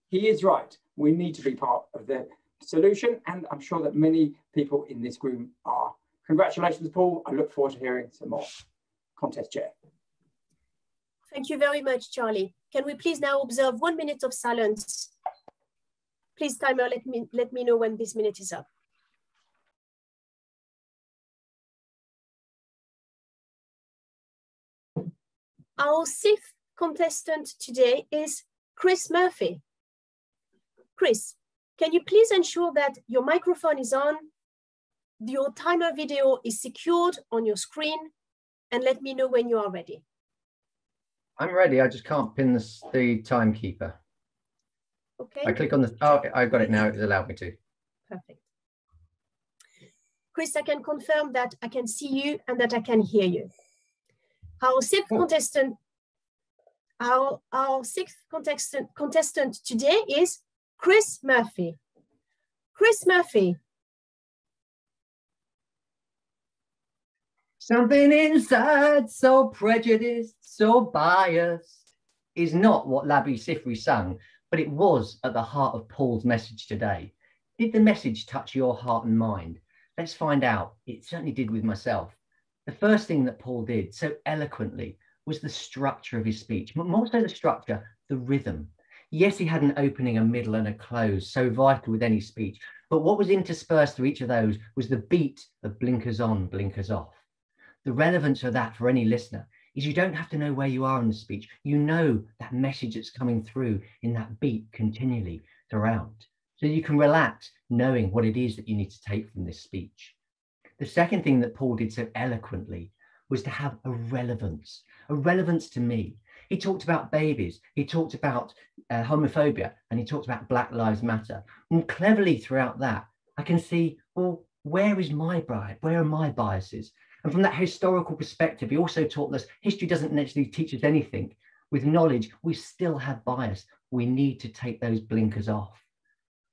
He is right. We need to be part of the solution, and I'm sure that many people in this room are. Congratulations, Paul. I look forward to hearing some more. Contest chair. Thank you very much, Charlie. Can we please now observe 1 minute of silence? Please, timer, let me know when this minute is up. Our 6th contestant today is Chris Murphy. Chris, can you please ensure that your microphone is on, your timer video is secured on your screen, and let me know when you are ready. I'm ready. I just can't pin the timekeeper. Okay. I click on the. Oh, okay, I've got it now. It allowed me to. Perfect. Chris, I can confirm that I can see you and that I can hear you. Our 6th contestant. Our 6th contestant today is Chris Murphy. Chris Murphy. Something inside so prejudiced, so biased, is not what Labi Siffre sung, but it was at the heart of Paul's message today. Did the message touch your heart and mind? Let's find out. It certainly did with myself. The first thing that Paul did so eloquently was the structure of his speech, but more so the structure, the rhythm. Yes, he had an opening, a middle, and a close, so vital with any speech, but what was interspersed through each of those was the beat of blinkers on, blinkers off. The relevance of that for any listener is you don't have to know where you are in the speech. You know that message that's coming through in that beat continually throughout. So you can relax knowing what it is that you need to take from this speech. The second thing that Paul did so eloquently was to have a relevance to me. He talked about babies, he talked about homophobia, and he talked about Black Lives Matter. And cleverly throughout that, I can see, well, where is my bias? Where are my biases? And from that historical perspective, he also taught us history doesn't necessarily teach us anything. With knowledge, we still have bias. We need to take those blinkers off.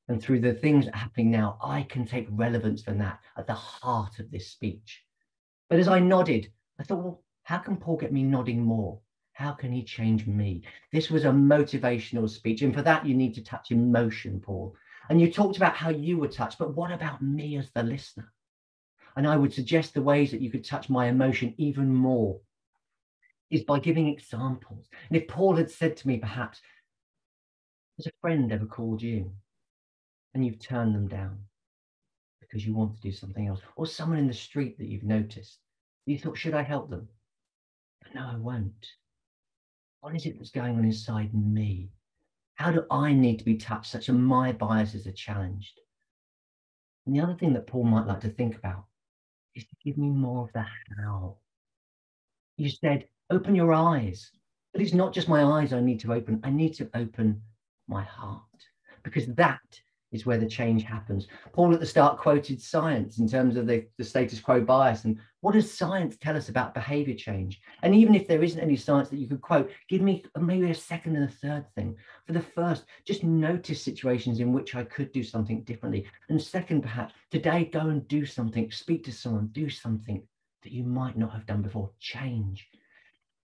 And through the things that are happening now, I can take relevance from that at the heart of this speech. But as I nodded, I thought, well, how can Paul get me nodding more? How can he change me? This was a motivational speech. And for that, you need to touch emotion, Paul. And you talked about how you were touched, but what about me as the listener? And I would suggest the ways that you could touch my emotion even more is by giving examples. And if Paul had said to me, perhaps, has a friend ever called you and you've turned them down because you want to do something else, or someone in the street that you've noticed, you thought, should I help them? But no, I won't. What is it that's going on inside me? How do I need to be touched such that my biases are challenged? And the other thing that Paul might like to think about is to give me more of the how. You said, open your eyes. But it's not just my eyes I need to open. I need to open my heart, because that is where the change happens. Paul at the start quoted science in terms of the status quo bias. And what does science tell us about behavior change? And even if there isn't any science that you could quote, give me maybe a second and a third thing. For the first, just notice situations in which I could do something differently. And second, perhaps today, go and do something, speak to someone, do something that you might not have done before, change.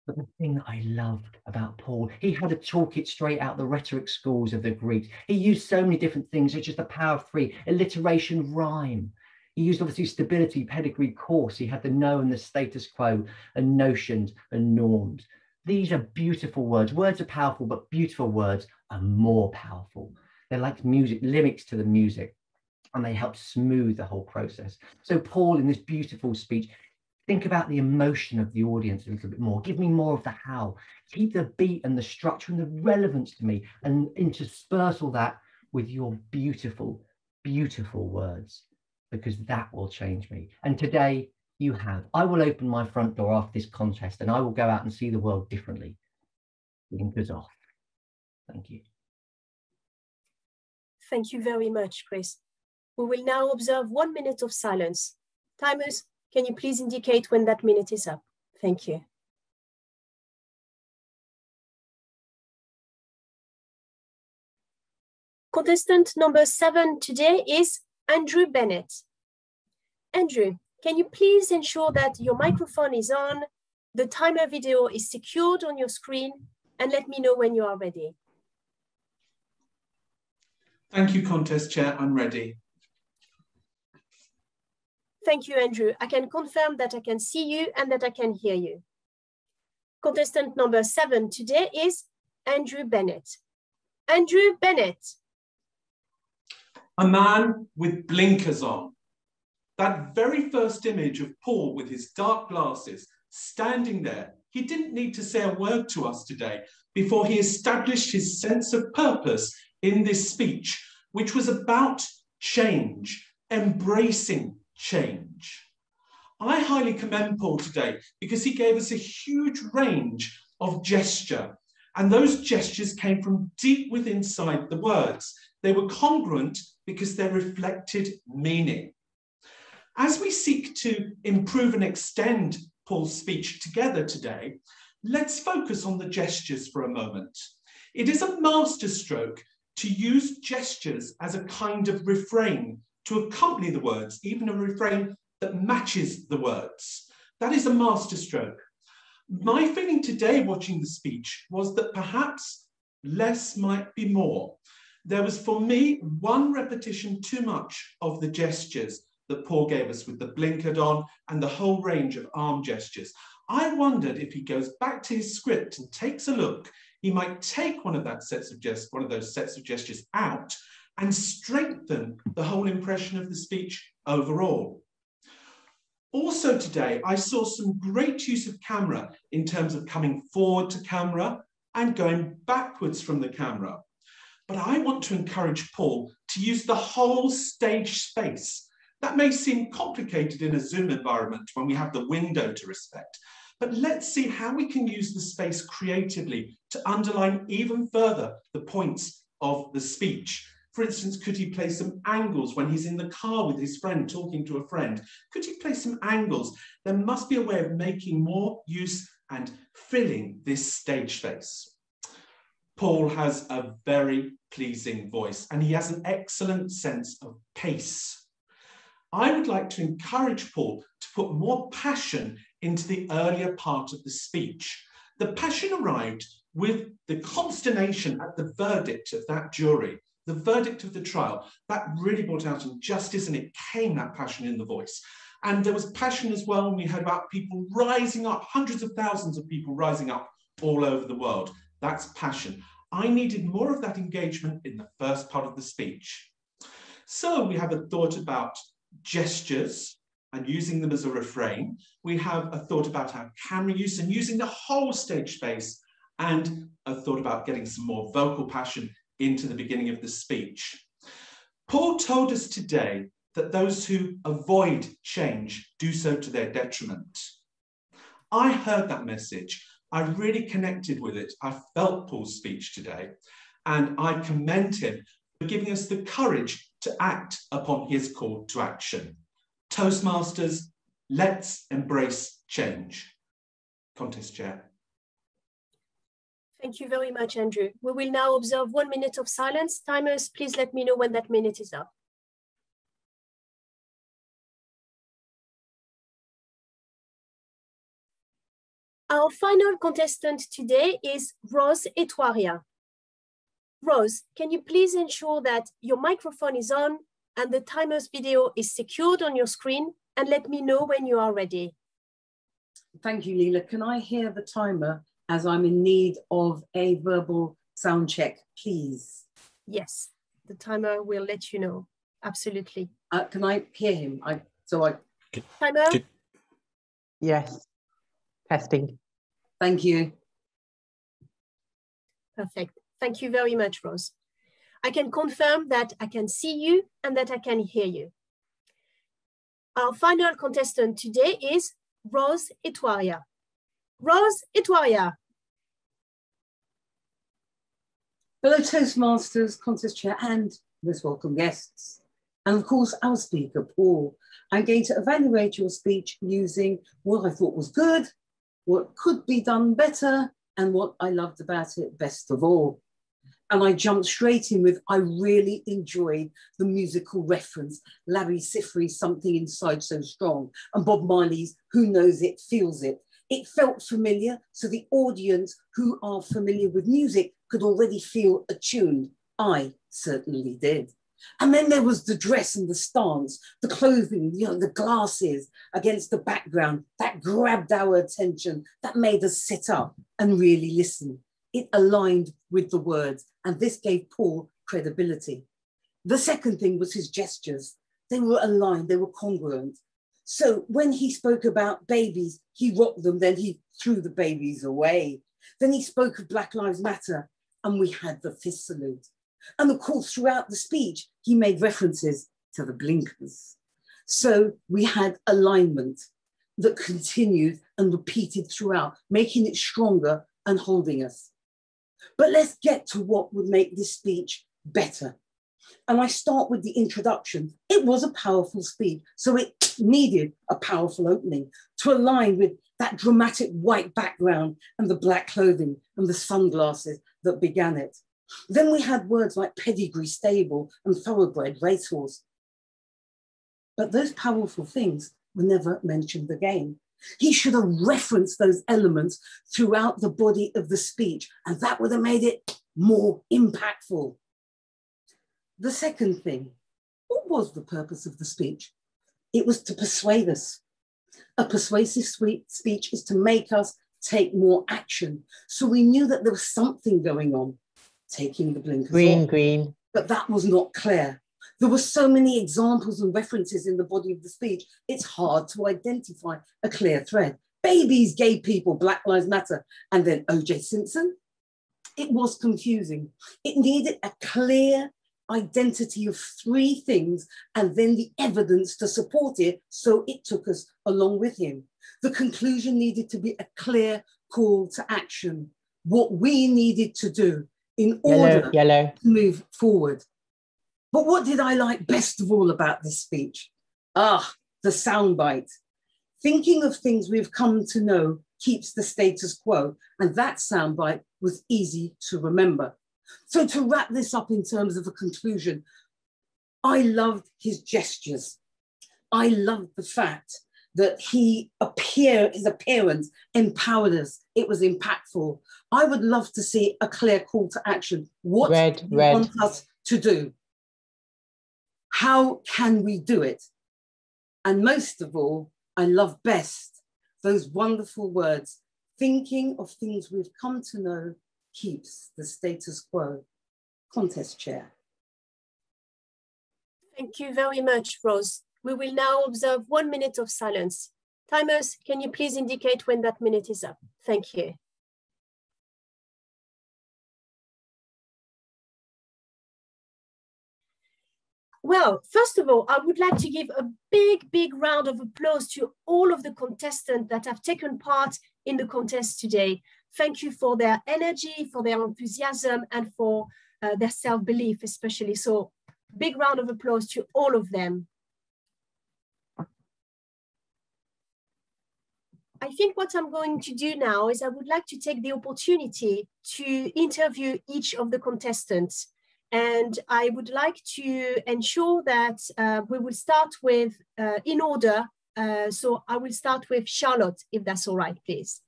But the thing that I loved about Paul, he had to talk it straight out the rhetoric schools of the Greeks. He used so many different things, such as the power of three, alliteration, rhyme. He used obviously stability, pedigree, course. He had the know and the status quo and notions and norms. These are beautiful words. Words are powerful, but beautiful words are more powerful. They're like music, lyrics to the music, and they help smooth the whole process. So Paul, in this beautiful speech, think about the emotion of the audience a little bit more. Give me more of the how. Keep the beat and the structure and the relevance to me, and intersperse all that with your beautiful, beautiful words, because that will change me. And today you have. I will open my front door after this contest and I will go out and see the world differently. Blinkers off. Thank you. Thank you very much, Chris. We will now observe 1 minute of silence. Timers, can you please indicate when that minute is up? Thank you. Contestant number 7 today is Andrew Bennett. Andrew, can you please ensure that your microphone is on, the timer video is secured on your screen, and let me know when you are ready. Thank you, Contest Chair. I'm ready. Thank you, Andrew. I can confirm that I can see you and that I can hear you. Contestant number 7 today is Andrew Bennett. Andrew Bennett. A man with blinkers on. That very first image of Paul with his dark glasses standing there, he didn't need to say a word to us today before he established his sense of purpose in this speech, which was about change, embracing change. I highly commend Paul today because he gave us a huge range of gesture, and those gestures came from deep within inside the words. They were congruent because they reflected meaning. As we seek to improve and extend Paul's speech together today, let's focus on the gestures for a moment. It is a masterstroke to use gestures as a kind of refrain to accompany the words, even a refrain that matches the words. That is a masterstroke. My feeling today watching the speech was that perhaps less might be more. There was, for me, one repetition too much of the gestures that Paul gave us with the blinkered on and the whole range of arm gestures. I wondered if he goes back to his script and takes a look, he might take one of those sets of gestures out and strengthen the whole impression of the speech overall. Also today, I saw some great use of camera in terms of coming forward to camera and going backwards from the camera. But I want to encourage Paul to use the whole stage space. That may seem complicated in a Zoom environment when we have the window to respect, but let's see how we can use the space creatively to underline even further the points of the speech. For instance, could he play some angles when he's in the car with his friend talking to a friend? Could he play some angles? There must be a way of making more use and filling this stage space. Paul has a very pleasing voice and he has an excellent sense of pace. I would like to encourage Paul to put more passion into the earlier part of the speech. The passion arrived with the consternation at the verdict of that jury, the verdict of the trial. That really brought out injustice and it came, that passion in the voice. And there was passion as well when we heard about people rising up, hundreds of thousands of people rising up all over the world. That's passion. I needed more of that engagement in the first part of the speech. So we have a thought about gestures and using them as a refrain. We have a thought about our camera use and using the whole stage space, and a thought about getting some more vocal passion into the beginning of the speech. Paul told us today that those who avoid change do so to their detriment. I heard that message. I really connected with it. I felt Paul's speech today, and I commend him for giving us the courage to act upon his call to action. Toastmasters, let's embrace change. Contest Chair. Thank you very much, Andrew. We will now observe 1 minute of silence. Timers, please let me know when that minute is up. Our final contestant today is Rose Etoiria. Rose, can you please ensure that your microphone is on, and the timer's video is secured on your screen, and let me know when you are ready. Thank you, Leela. Can I hear the timer as I'm in need of a verbal sound check, please? Yes, the timer will let you know. Absolutely. Can I hear him? Timer? Yes. Testing. Thank you. Perfect. Thank you very much, Rose. I can confirm that I can see you and that I can hear you. Our final contestant today is Rose Etwaria. Rose Etwaria. Fellow Toastmasters, contest chair, and most welcome guests. And of course, our speaker, Paul. I'm going to evaluate your speech using what I thought was good, what could be done better, and what I loved about it best of all. And I jumped straight in with, I really enjoyed the musical reference, Larry Sifry's Something Inside So Strong, and Bob Marley's Who Knows It, Feels It. It felt familiar, so the audience who are familiar with music could already feel attuned. I certainly did. And then there was the dress and the stance, the clothing, the glasses against the background that grabbed our attention, that made us sit up and really listen. It aligned with the words, and this gave Paul credibility. The second thing was his gestures. They were aligned, they were congruent. So when he spoke about babies, he rocked them, then he threw the babies away. Then he spoke of Black Lives Matter, and we had the fist salute. And of course, throughout the speech, he made references to the blinkers. So we had alignment that continued and repeated throughout, making it stronger and holding us. But let's get to what would make this speech better. And I start with the introduction. It was a powerful speech, so it needed a powerful opening to align with that dramatic white background and the black clothing and the sunglasses that began it. Then we had words like pedigree, stable, and thoroughbred, racehorse. But those powerful things were never mentioned again. He should have referenced those elements throughout the body of the speech, and that would have made it more impactful. The second thing, what was the purpose of the speech? It was to persuade us. A persuasive speech is to make us take more action. So we knew that there was something going on. Taking the blinkers off. Green. But that was not clear. There were so many examples and references in the body of the speech, it's hard to identify a clear thread. Babies, gay people, Black Lives Matter, and then O.J. Simpson. It was confusing. It needed a clear identity of three things and then the evidence to support it, so it took us along with him. The conclusion needed to be a clear call to action, what we needed to do in order to move forward. But what did I like best of all about this speech? The soundbite. Thinking of things we've come to know keeps the status quo, and that soundbite was easy to remember. So to wrap this up in terms of a conclusion, I loved his gestures. I loved the fact that his appearance empowered us. It was impactful. I would love to see a clear call to action. What do you want us to do? How can we do it? And most of all, I love best those wonderful words, thinking of things we've come to know keeps the status quo. Contest chair. Thank you very much, Rose. We will now observe 1 minute of silence. Timers, can you please indicate when that minute is up? Thank you. Well, first of all, I would like to give a big round of applause to all of the contestants that have taken part in the contest today. Thank you for their energy, for their enthusiasm, and for their self-belief especially. So big round of applause to all of them. I think what I'm going to do now is I would like to take the opportunity to interview each of the contestants. And I would like to ensure that we will start with, in order, so I will start with Charlotte, if that's all right, please.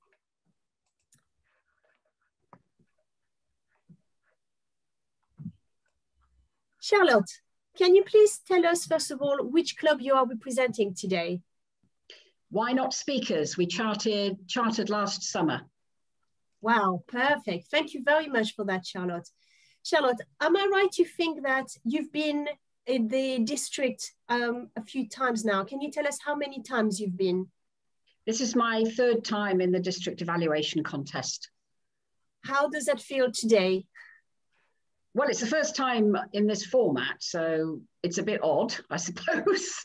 Charlotte, can you please tell us, first of all, which club you are representing today? Why Not Speakers? We chartered last summer. Wow, perfect. Thank you very much for that, Charlotte. Charlotte, am I right to think that you've been in the district a few times now? Can you tell us how many times you've been? This is my third time in the district evaluation contest. How does that feel today? Well, it's the first time in this format, so it's a bit odd, I suppose.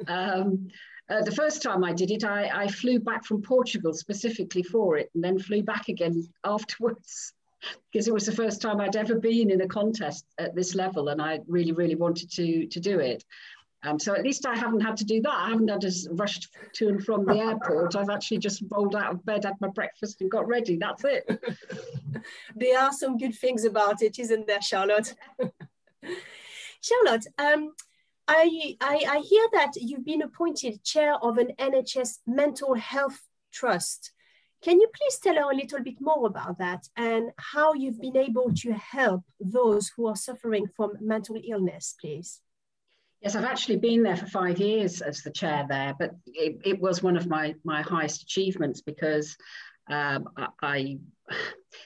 The first time I did it, I flew back from Portugal specifically for it, and then flew back again afterwards, because it was the first time I'd ever been in a contest at this level, and I really, really wanted to do it. So at least I haven't had to do that. I haven't had to rush to and from the airport. I've actually just rolled out of bed, had my breakfast and got ready. That's it. There are some good things about it, isn't there, Charlotte? Charlotte, I hear that you've been appointed chair of an NHS mental health trust. Can you please tell her a little bit more about that and how you've been able to help those who are suffering from mental illness, please? Yes, I've actually been there for 5 years as the chair there, but it was one of my highest achievements because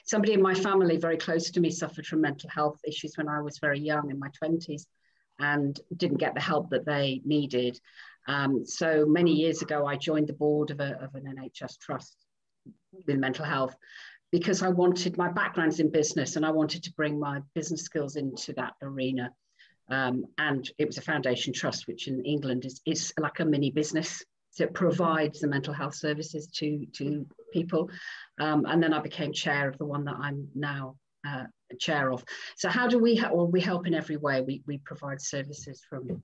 somebody in my family very close to me suffered from mental health issues when I was very young, in my 20s, and didn't get the help that they needed. So many years ago, I joined the board of an NHS trust with mental health because I wanted, my background's in business, and I wanted to bring my business skills into that arena. And it was a foundation trust, which in England is like a mini business. So it provides the mental health services to people. And then I became chair of the one that I'm now chair of. So how do we help? Well, we help in every way. We provide services from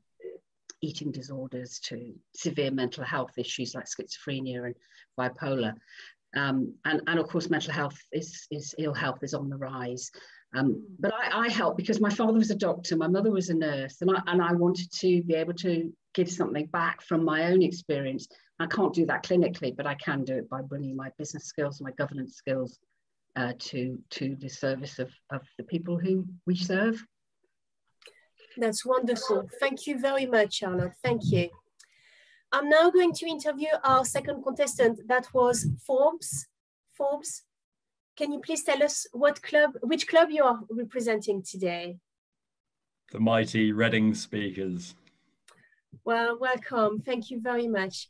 eating disorders to severe mental health issues like schizophrenia and bipolar. And of course, mental health ill health is on the rise. But I help because my father was a doctor, my mother was a nurse, and I wanted to be able to give something back from my own experience. I can't do that clinically, but I can do it by bringing my business skills, my governance skills to the service of the people who we serve. That's wonderful. Thank you very much, Charlotte. Thank you. I'm now going to interview our second contestant. That was Forbes. Forbes, can you please tell us which club you are representing today? The mighty Reading Speakers. Well, welcome. Thank you very much.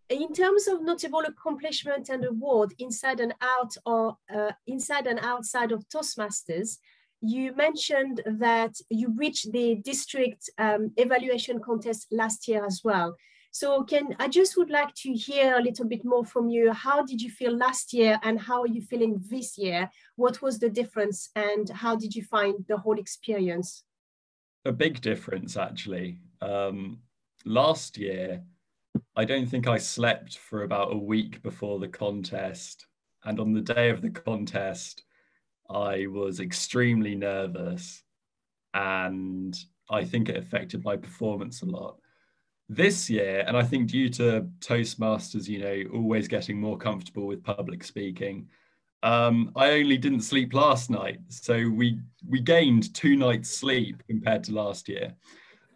In terms of notable accomplishment and award inside and outside of Toastmasters, you mentioned that you reached the district evaluation contest last year as well. So I just would like to hear a little bit more from you. How did you feel last year and how are you feeling this year? What was the difference and how did you find the whole experience? A big difference, actually. Last year, I don't think I slept for about a week before the contest. And on the day of the contest, I was extremely nervous and I think it affected my performance a lot. This year, and I think due to Toastmasters, you know, always getting more comfortable with public speaking, I only didn't sleep last night. So we gained 2 nights sleep compared to last year.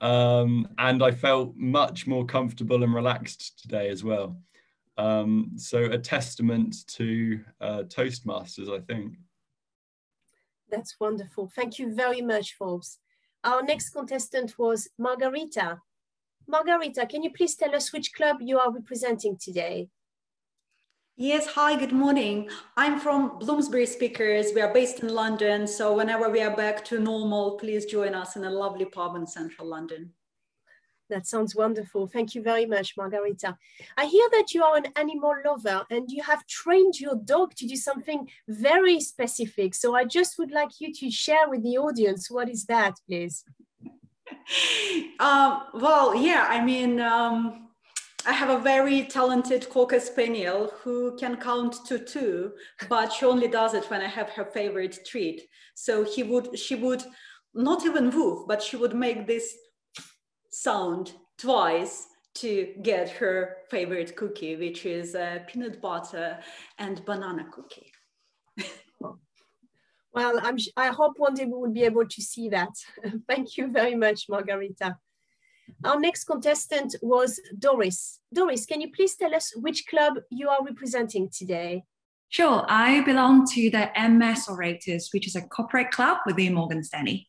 And I felt much more comfortable and relaxed today as well. So a testament to Toastmasters, I think. That's wonderful. Thank you very much, Forbes. Our next contestant was Margarita. Margarita, can you please tell us which club you are representing today? Yes, hi, good morning. I'm from Bloomsbury Speakers. We are based in London. So whenever we are back to normal, please join us in a lovely pub in central London. That sounds wonderful. Thank you very much, Margarita. I hear that you are an animal lover and you have trained your dog to do something very specific. So I just would like you to share with the audience, what is that, please? Well, yeah, I mean, I have a very talented Cocker Spaniel who can count to 2, but she only does it when I have her favorite treat. So she would not even woof, but she would make this sound twice to get her favorite cookie, which is a peanut butter and banana cookie. Well, I hope one day we will be able to see that. Thank you very much, Margarita. Our next contestant was Doris. Doris, can you please tell us which club you are representing today? Sure, I belong to the MS Orators, which is a corporate club within Morgan Stanley.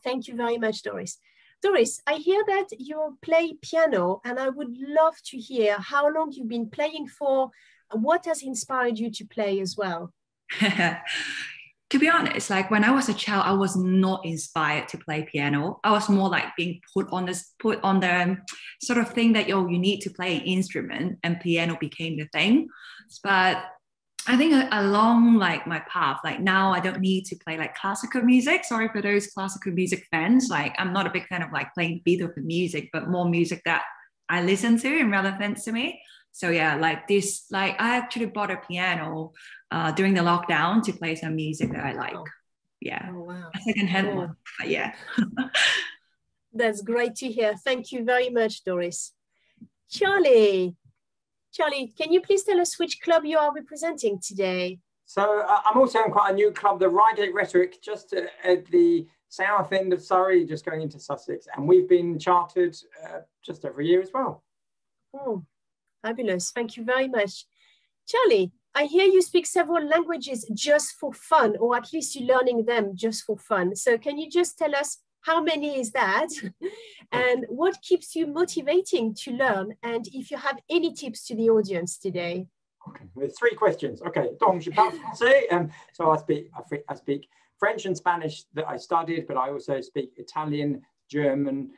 Thank you very much, Doris. Doris, I hear that you play piano, and I would love to hear how long you've been playing for. What has inspired you to play as well? To be honest, like when I was a child, I was not inspired to play piano. I was more like being put on the sort of thing that, you need to play an instrument, and piano became the thing. But I think along like my path, like now I don't need to play like classical music. Sorry for those classical music fans. Like I'm not a big fan of like playing beat of the music, but more music that I listen to and relevant to me. So yeah, like this, like I actually bought a piano during the lockdown to play some music that I like. Oh. Yeah, oh, wow. a second-hand one, but yeah. That's great to hear. Thank you very much, Doris. Charlie, can you please tell us which club you are representing today? So I'm also in quite a new club, the Reigate Rhetoric, just at the south end of Surrey, just going into Sussex. And we've been chartered just every year as well. Oh, fabulous. Thank you very much. Charlie, I hear you speak several languages just for fun, or at least you're learning them just for fun. So can you just tell us how many is that? And what keeps you motivating to learn? And if you have any tips to the audience today? Okay, there's 3 questions. Okay, donc je parle français. So I speak French and Spanish that I studied, but I also speak Italian, German,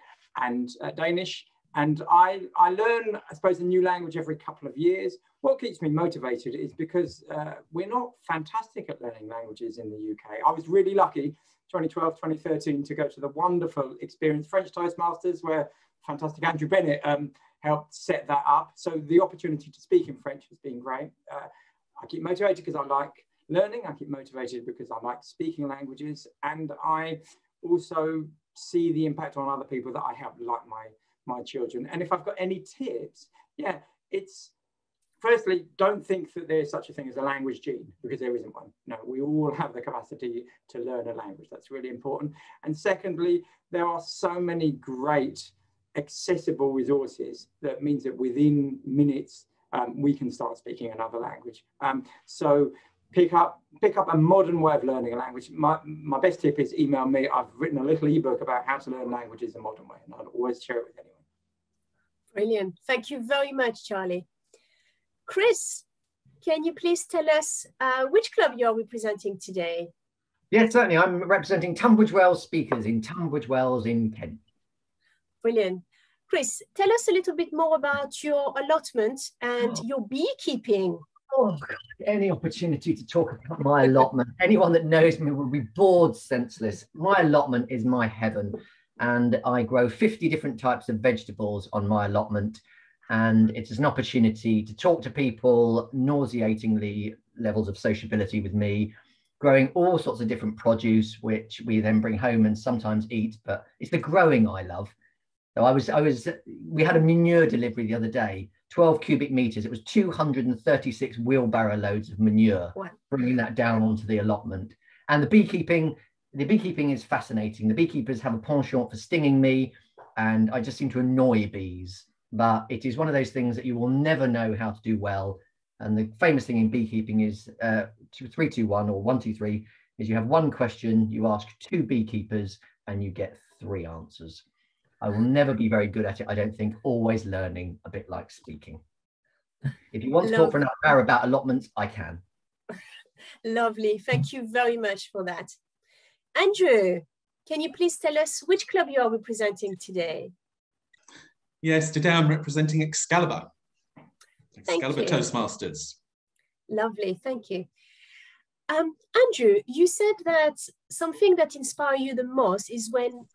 and Danish. And I learn, I suppose, a new language every couple of years. What keeps me motivated is because we're not fantastic at learning languages in the UK. I was really lucky, 2012, 2013, to go to the wonderful experience French Toastmasters, where fantastic Andrew Bennett helped set that up. So the opportunity to speak in French has been great. I keep motivated because I like learning. I keep motivated because I like speaking languages. And I also see the impact on other people that I help, like my children. And if I've got any tips, yeah, it's firstly, don't think that there's such a thing as a language gene, because there isn't one. No, we all have the capacity to learn a language. That's really important. And secondly, there are so many great accessible resources that means that within minutes, we can start speaking another language. So pick up a modern way of learning a language. My best tip is email me. I've written a little ebook about how to learn languages a modern way, and I'll always share it with anyone. Brilliant. Thank you very much, Charlie. Chris, can you please tell us which club you are representing today? Yes, certainly. I'm representing Tunbridge Wells speakers in Tunbridge Wells in Kent. Brilliant. Chris, tell us a little bit more about your allotment and your beekeeping. Oh, God, any opportunity to talk about my allotment. Anyone that knows me will be bored senseless. My allotment is my heaven. And I grow 50 different types of vegetables on my allotment. And it's an opportunity to talk to people, nauseatingly levels of sociability with me, growing all sorts of different produce, which we then bring home and sometimes eat. But it's the growing I love. So we had a manure delivery the other day, 12 cubic meters. It was 236 wheelbarrow loads of manure, wow, bringing that down onto the allotment. And the beekeeping is fascinating. The beekeepers have a penchant for stinging me, and I just seem to annoy bees. But it is one of those things that you will never know how to do well. And the famous thing in beekeeping is 3-2-1 or 1-2-3 is you have one question, you ask 2 beekeepers, and you get 3 answers. I will never be very good at it, I don't think, always learning, a bit like speaking. If you want to talk for an hour about allotments, I can. Lovely, thank you very much for that. Andrew, can you please tell us which club you are representing today? Yes, today I'm representing Excalibur. Excalibur Toastmasters. Lovely, thank you. Andrew, you said that something that inspires you the most is when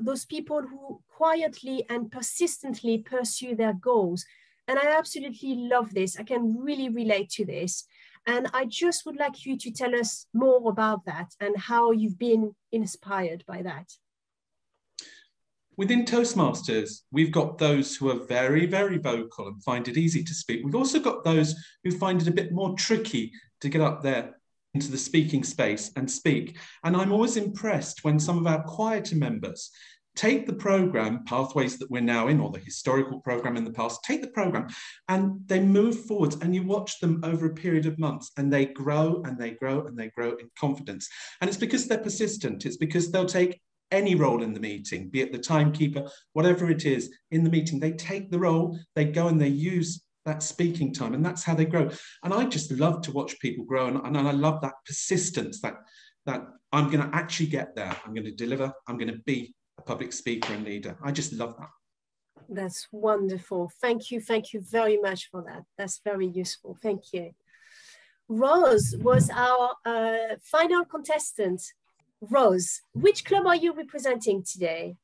those people who quietly and persistently pursue their goals. And I absolutely love this. I can really relate to this. And I just would like you to tell us more about that and how you've been inspired by that. Within Toastmasters, we've got those who are very, very vocal and find it easy to speak. We've also got those who find it a bit more tricky to get up there into the speaking space and speak. And I'm always impressed when some of our quieter members take the program, Pathways that we're now in, or the historical program in the past, take the program and they move forwards, and you watch them over a period of months, and they grow and they grow and they grow in confidence. And it's because they're persistent. It's because they'll take any role in the meeting, be it the timekeeper, whatever it is in the meeting, they take the role, they go and they use that speaking time, and that's how they grow. And I just love to watch people grow, and I love that persistence, that I'm going to actually get there, I'm going to deliver, I'm going to be a public speaker and leader. I just love that. That's wonderful. Thank you very much for that. That's very useful. Thank you. Rose was our final contestant. Rose, which club are you representing today?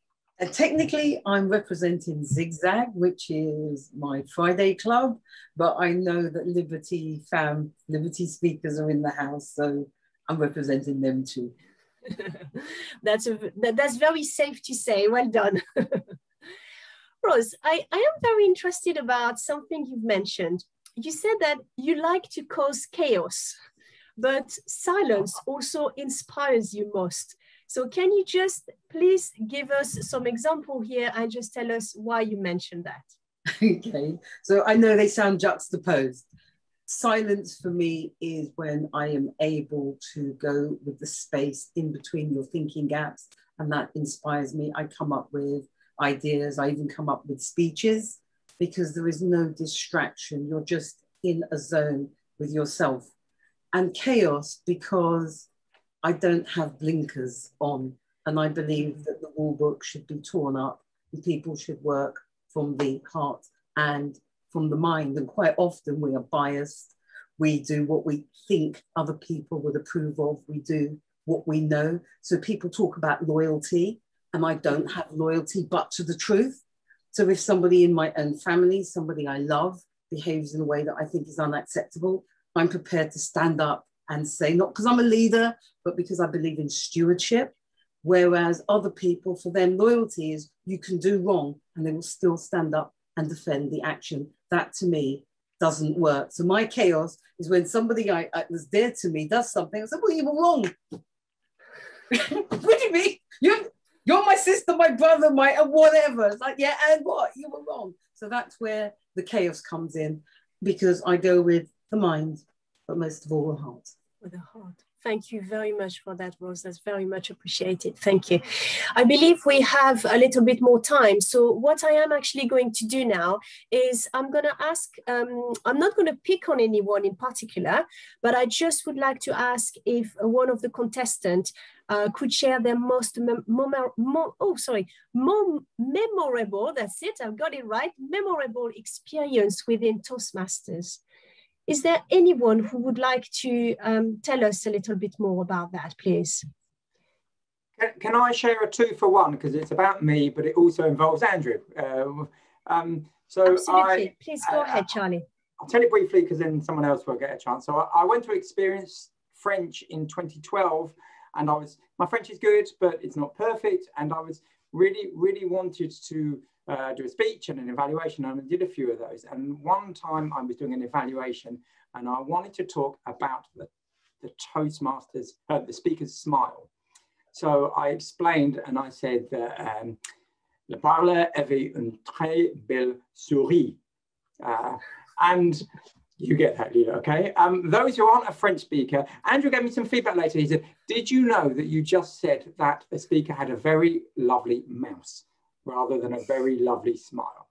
Technically, I'm representing Zigzag, which is my Friday club, but I know that Liberty speakers are in the house, so I'm representing them too. That's very safe to say. Well done. Rose, I am very interested about something you've mentioned. You said that you like to cause chaos, but silence also inspires you most. So can you just please give us some example here and just tell us why you mentioned that? Okay, so I know they sound juxtaposed. Silence for me is when I am able to go with the space in between your thinking gaps, and that inspires me. I come up with ideas, I even come up with speeches, because there is no distraction. You're just in a zone with yourself. And chaos, because I don't have blinkers on, and I believe that the rule book should be torn up and people should work from the heart and from the mind. And quite often we are biased. We do what we think other people would approve of. We do what we know. So people talk about loyalty, and I don't have loyalty but to the truth. So if somebody in my own family, somebody I love, behaves in a way that I think is unacceptable, I'm prepared to stand up and say, not because I'm a leader, but because I believe in stewardship. Whereas other people, for them, loyalty is you can do wrong and they will still stand up and defend the action. That to me doesn't work. So my chaos is when somebody I was dear to me does something. I said, well, you were wrong. What do you mean? You're my sister, my brother, my whatever. It's like, yeah, and what? You were wrong. So that's where the chaos comes in, because I go with the mind, but most of all the heart. With the heart. Thank you very much for that, Rose. That's very much appreciated. Thank you. I believe we have a little bit more time. So what I am actually going to do now is I'm going to ask, I'm not going to pick on anyone in particular, but I just would like to ask if one of the contestants could share their most memorable, that's it, I've got it right, memorable experience within Toastmasters. Is there anyone who would like to tell us a little bit more about that, please? Can I share a 2-for-1? Because it's about me, but it also involves Andrew. Absolutely. Please go ahead, Charlie. I'll tell you briefly, because then someone else will get a chance. So I went to experience French in 2012, and my French is good, but it's not perfect. And I was really wanted to do a speech and an evaluation, and I did a few of those. And one time I was doing an evaluation and I wanted to talk about the Toastmasters, the speaker's smile. So I explained and I said that le parleur avait une très belle souris. And you get that, Lila, okay? Those who aren't a French speaker, Andrew gave me some feedback later. He said, did you know that you just said that the speaker had a very lovely mouse rather than a very lovely smile?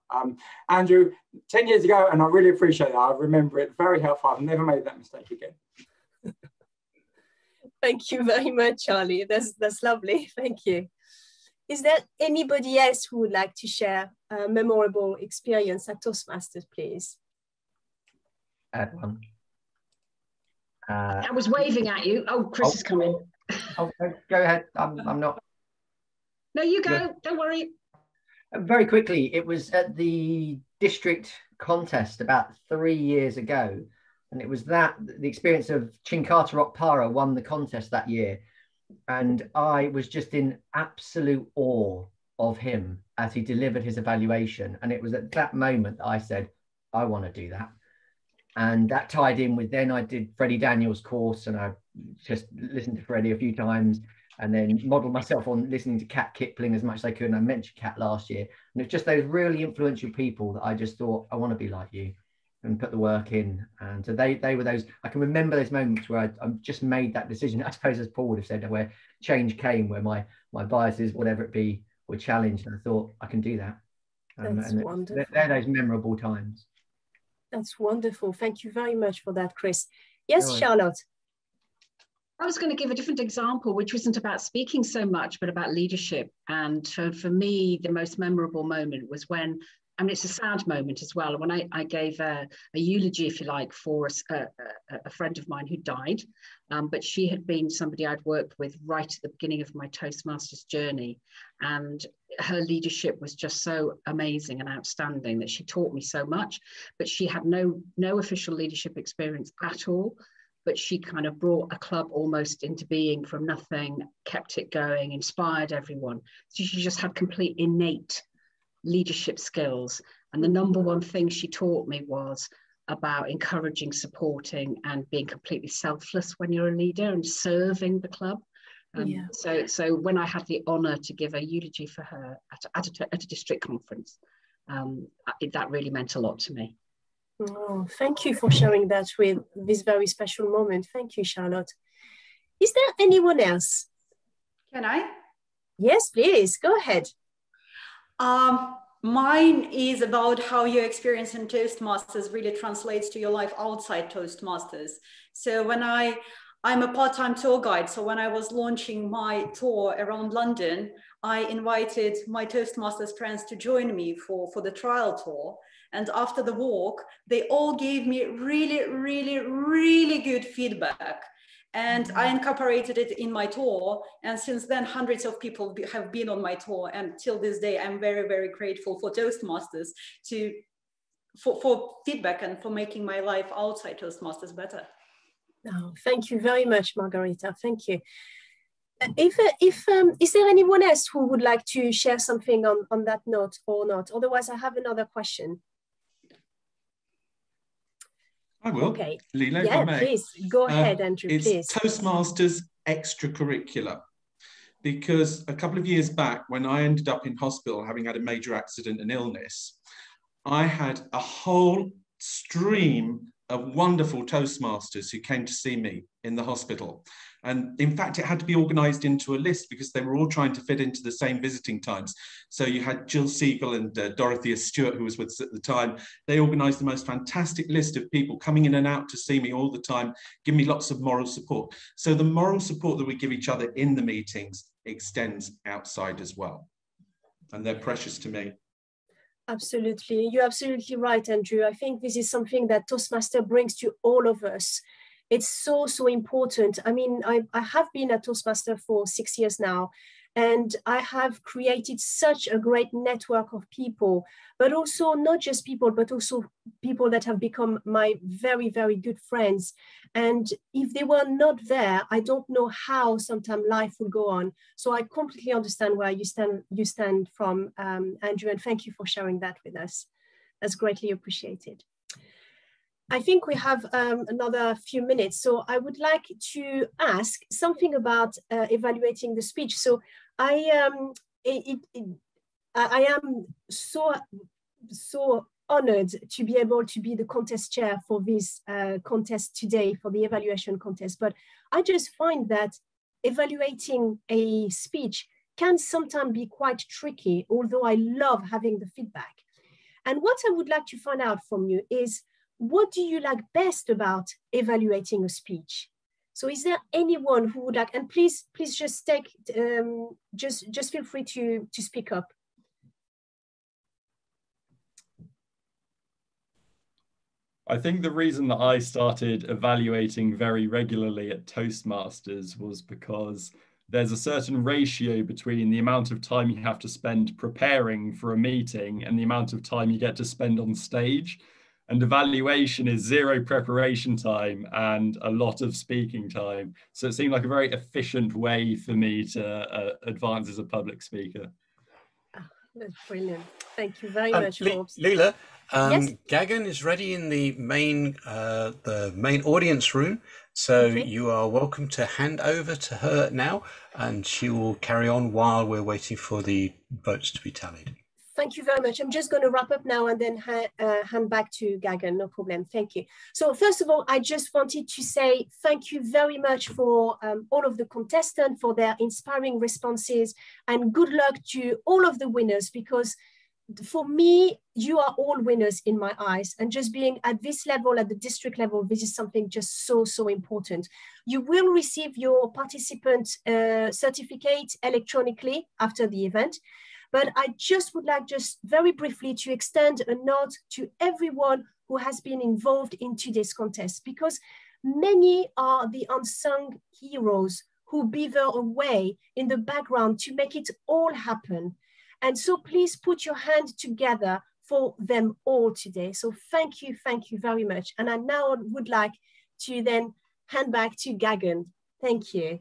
Andrew, 10 years ago, and I really appreciate that. I remember it, very helpful. I've never made that mistake again. Thank you very much, Charlie. That's lovely. Thank you. Is there anybody else who would like to share a memorable experience at Toastmasters, please? Add one. I was waving at you. Oh, Chris is coming. Oh, go ahead. I'm not. No, you go. Yeah. Don't worry. Very quickly, it was at the district contest about 3 years ago. And it was the experience of Chinkata Okpara won the contest that year. And I was just in absolute awe of him as he delivered his evaluation. And it was at that moment that I said, I want to do that. And that tied in with, then I did Freddie Daniels' course, and I just listened to Freddie a few times, and then modeled myself on listening to Kat Kipling as much as I could. And I mentioned Kat last year. And it's just those really influential people that I just thought, I want to be like you, and put the work in. And so they were those, I can remember those moments where I just made that decision, I suppose, as Paul would have said, where change came, where my biases, whatever it be, were challenged. And I thought, I can do that. That's wonderful. They're those memorable times. That's wonderful. Thank you very much for that, Chris. Yes, No, Charlotte. I was going to give a different example, which wasn't about speaking so much, but about leadership. And so for me, the most memorable moment was when, I mean, it's a sad moment as well, when I gave a eulogy, if you like, for a friend of mine who died. But she had been somebody I'd worked with right at the beginning of my Toastmasters journey. And her leadership was just so amazing and outstanding that she taught me so much. But she had no official leadership experience at all. But she kind of brought a club almost into being from nothing, kept it going, inspired everyone. So she just had complete innate leadership skills. And the number one thing she taught me was about encouraging, supporting, and being completely selfless when you're a leader and serving the club. So when I had the honor to give a eulogy for her at a district conference, that really meant a lot to me. Oh, thank you for sharing that with this very special moment. Thank you, Charlotte. Is there anyone else? Can I? Yes, please, go ahead. Mine is about how your experience in Toastmasters really translates to your life outside Toastmasters. So when I'm a part-time tour guide, so when I was launching my tour around London, I invited my Toastmasters friends to join me for the trial tour. And after the walk, they all gave me really, really, really good feedback. And I incorporated it in my tour. And since then, hundreds of people have been on my tour. And till this day, I'm very, very grateful for Toastmasters for feedback and for making my life outside Toastmasters better. Oh, thank you very much, Margarita. Thank you. Is there anyone else who would like to share something on that note or not? Otherwise, I have another question. I will. Okay. Leela, yeah, please go ahead, Andrew. It's please. Toastmasters extracurricular, because a couple of years back, when I ended up in hospital having had a major accident and illness, I had a whole stream of wonderful Toastmasters who came to see me in the hospital. And in fact, it had to be organised into a list because they were all trying to fit into the same visiting times. So you had Jill Siegel and Dorothea Stewart, who was with us at the time. They organised the most fantastic list of people coming in and out to see me all the time, give me lots of moral support. So the moral support that we give each other in the meetings extends outside as well. And they're precious to me. Absolutely. You're absolutely right, Andrew. I think this is something that Toastmaster brings to all of us. It's so, so important. I mean, I have been a Toastmaster for 6 years now, and I have created such a great network of people, but also not just people, but also people that have become my very, very good friends. And if they were not there, I don't know how sometimes life will go on. So I completely understand where you stand from, Andrew, and thank you for sharing that with us. That's greatly appreciated. I think we have another few minutes. So I would like to ask something about evaluating the speech. So I am so honored to be able to be the contest chair for this contest today, for the evaluation contest. But I just find that evaluating a speech can sometimes be quite tricky, although I love having the feedback. And what I would like to find out from you is, what do you like best about evaluating a speech? So is there anyone who would like, and please just take, just feel free to speak up. I think the reason that I started evaluating very regularly at Toastmasters was because there's a certain ratio between the amount of time you have to spend preparing for a meeting and the amount of time you get to spend on stage. And evaluation is 0 preparation time and a lot of speaking time. So it seemed like a very efficient way for me to advance as a public speaker. That's brilliant. Thank you very much, Forbes. Leela, yes? Gagan is ready in the main audience room, so you are welcome to hand over to her now, and she will carry on while we're waiting for the votes to be tallied. Thank you very much. I'm just going to wrap up now and then hand back to Gagan, no problem. Thank you. So first of all, I just wanted to say thank you very much for all of the contestants for their inspiring responses, and good luck to all of the winners, because for me, you are all winners in my eyes, and just being at this level, at the district level, this is something just so, so important. You will receive your participant certificate electronically after the event. But I just would like just very briefly to extend a nod to everyone who has been involved in today's contest, because many are the unsung heroes who beaver away in the background to make it all happen. And so please put your hand together for them all today. So thank you very much. And I now would like to then hand back to Gagan. Thank you.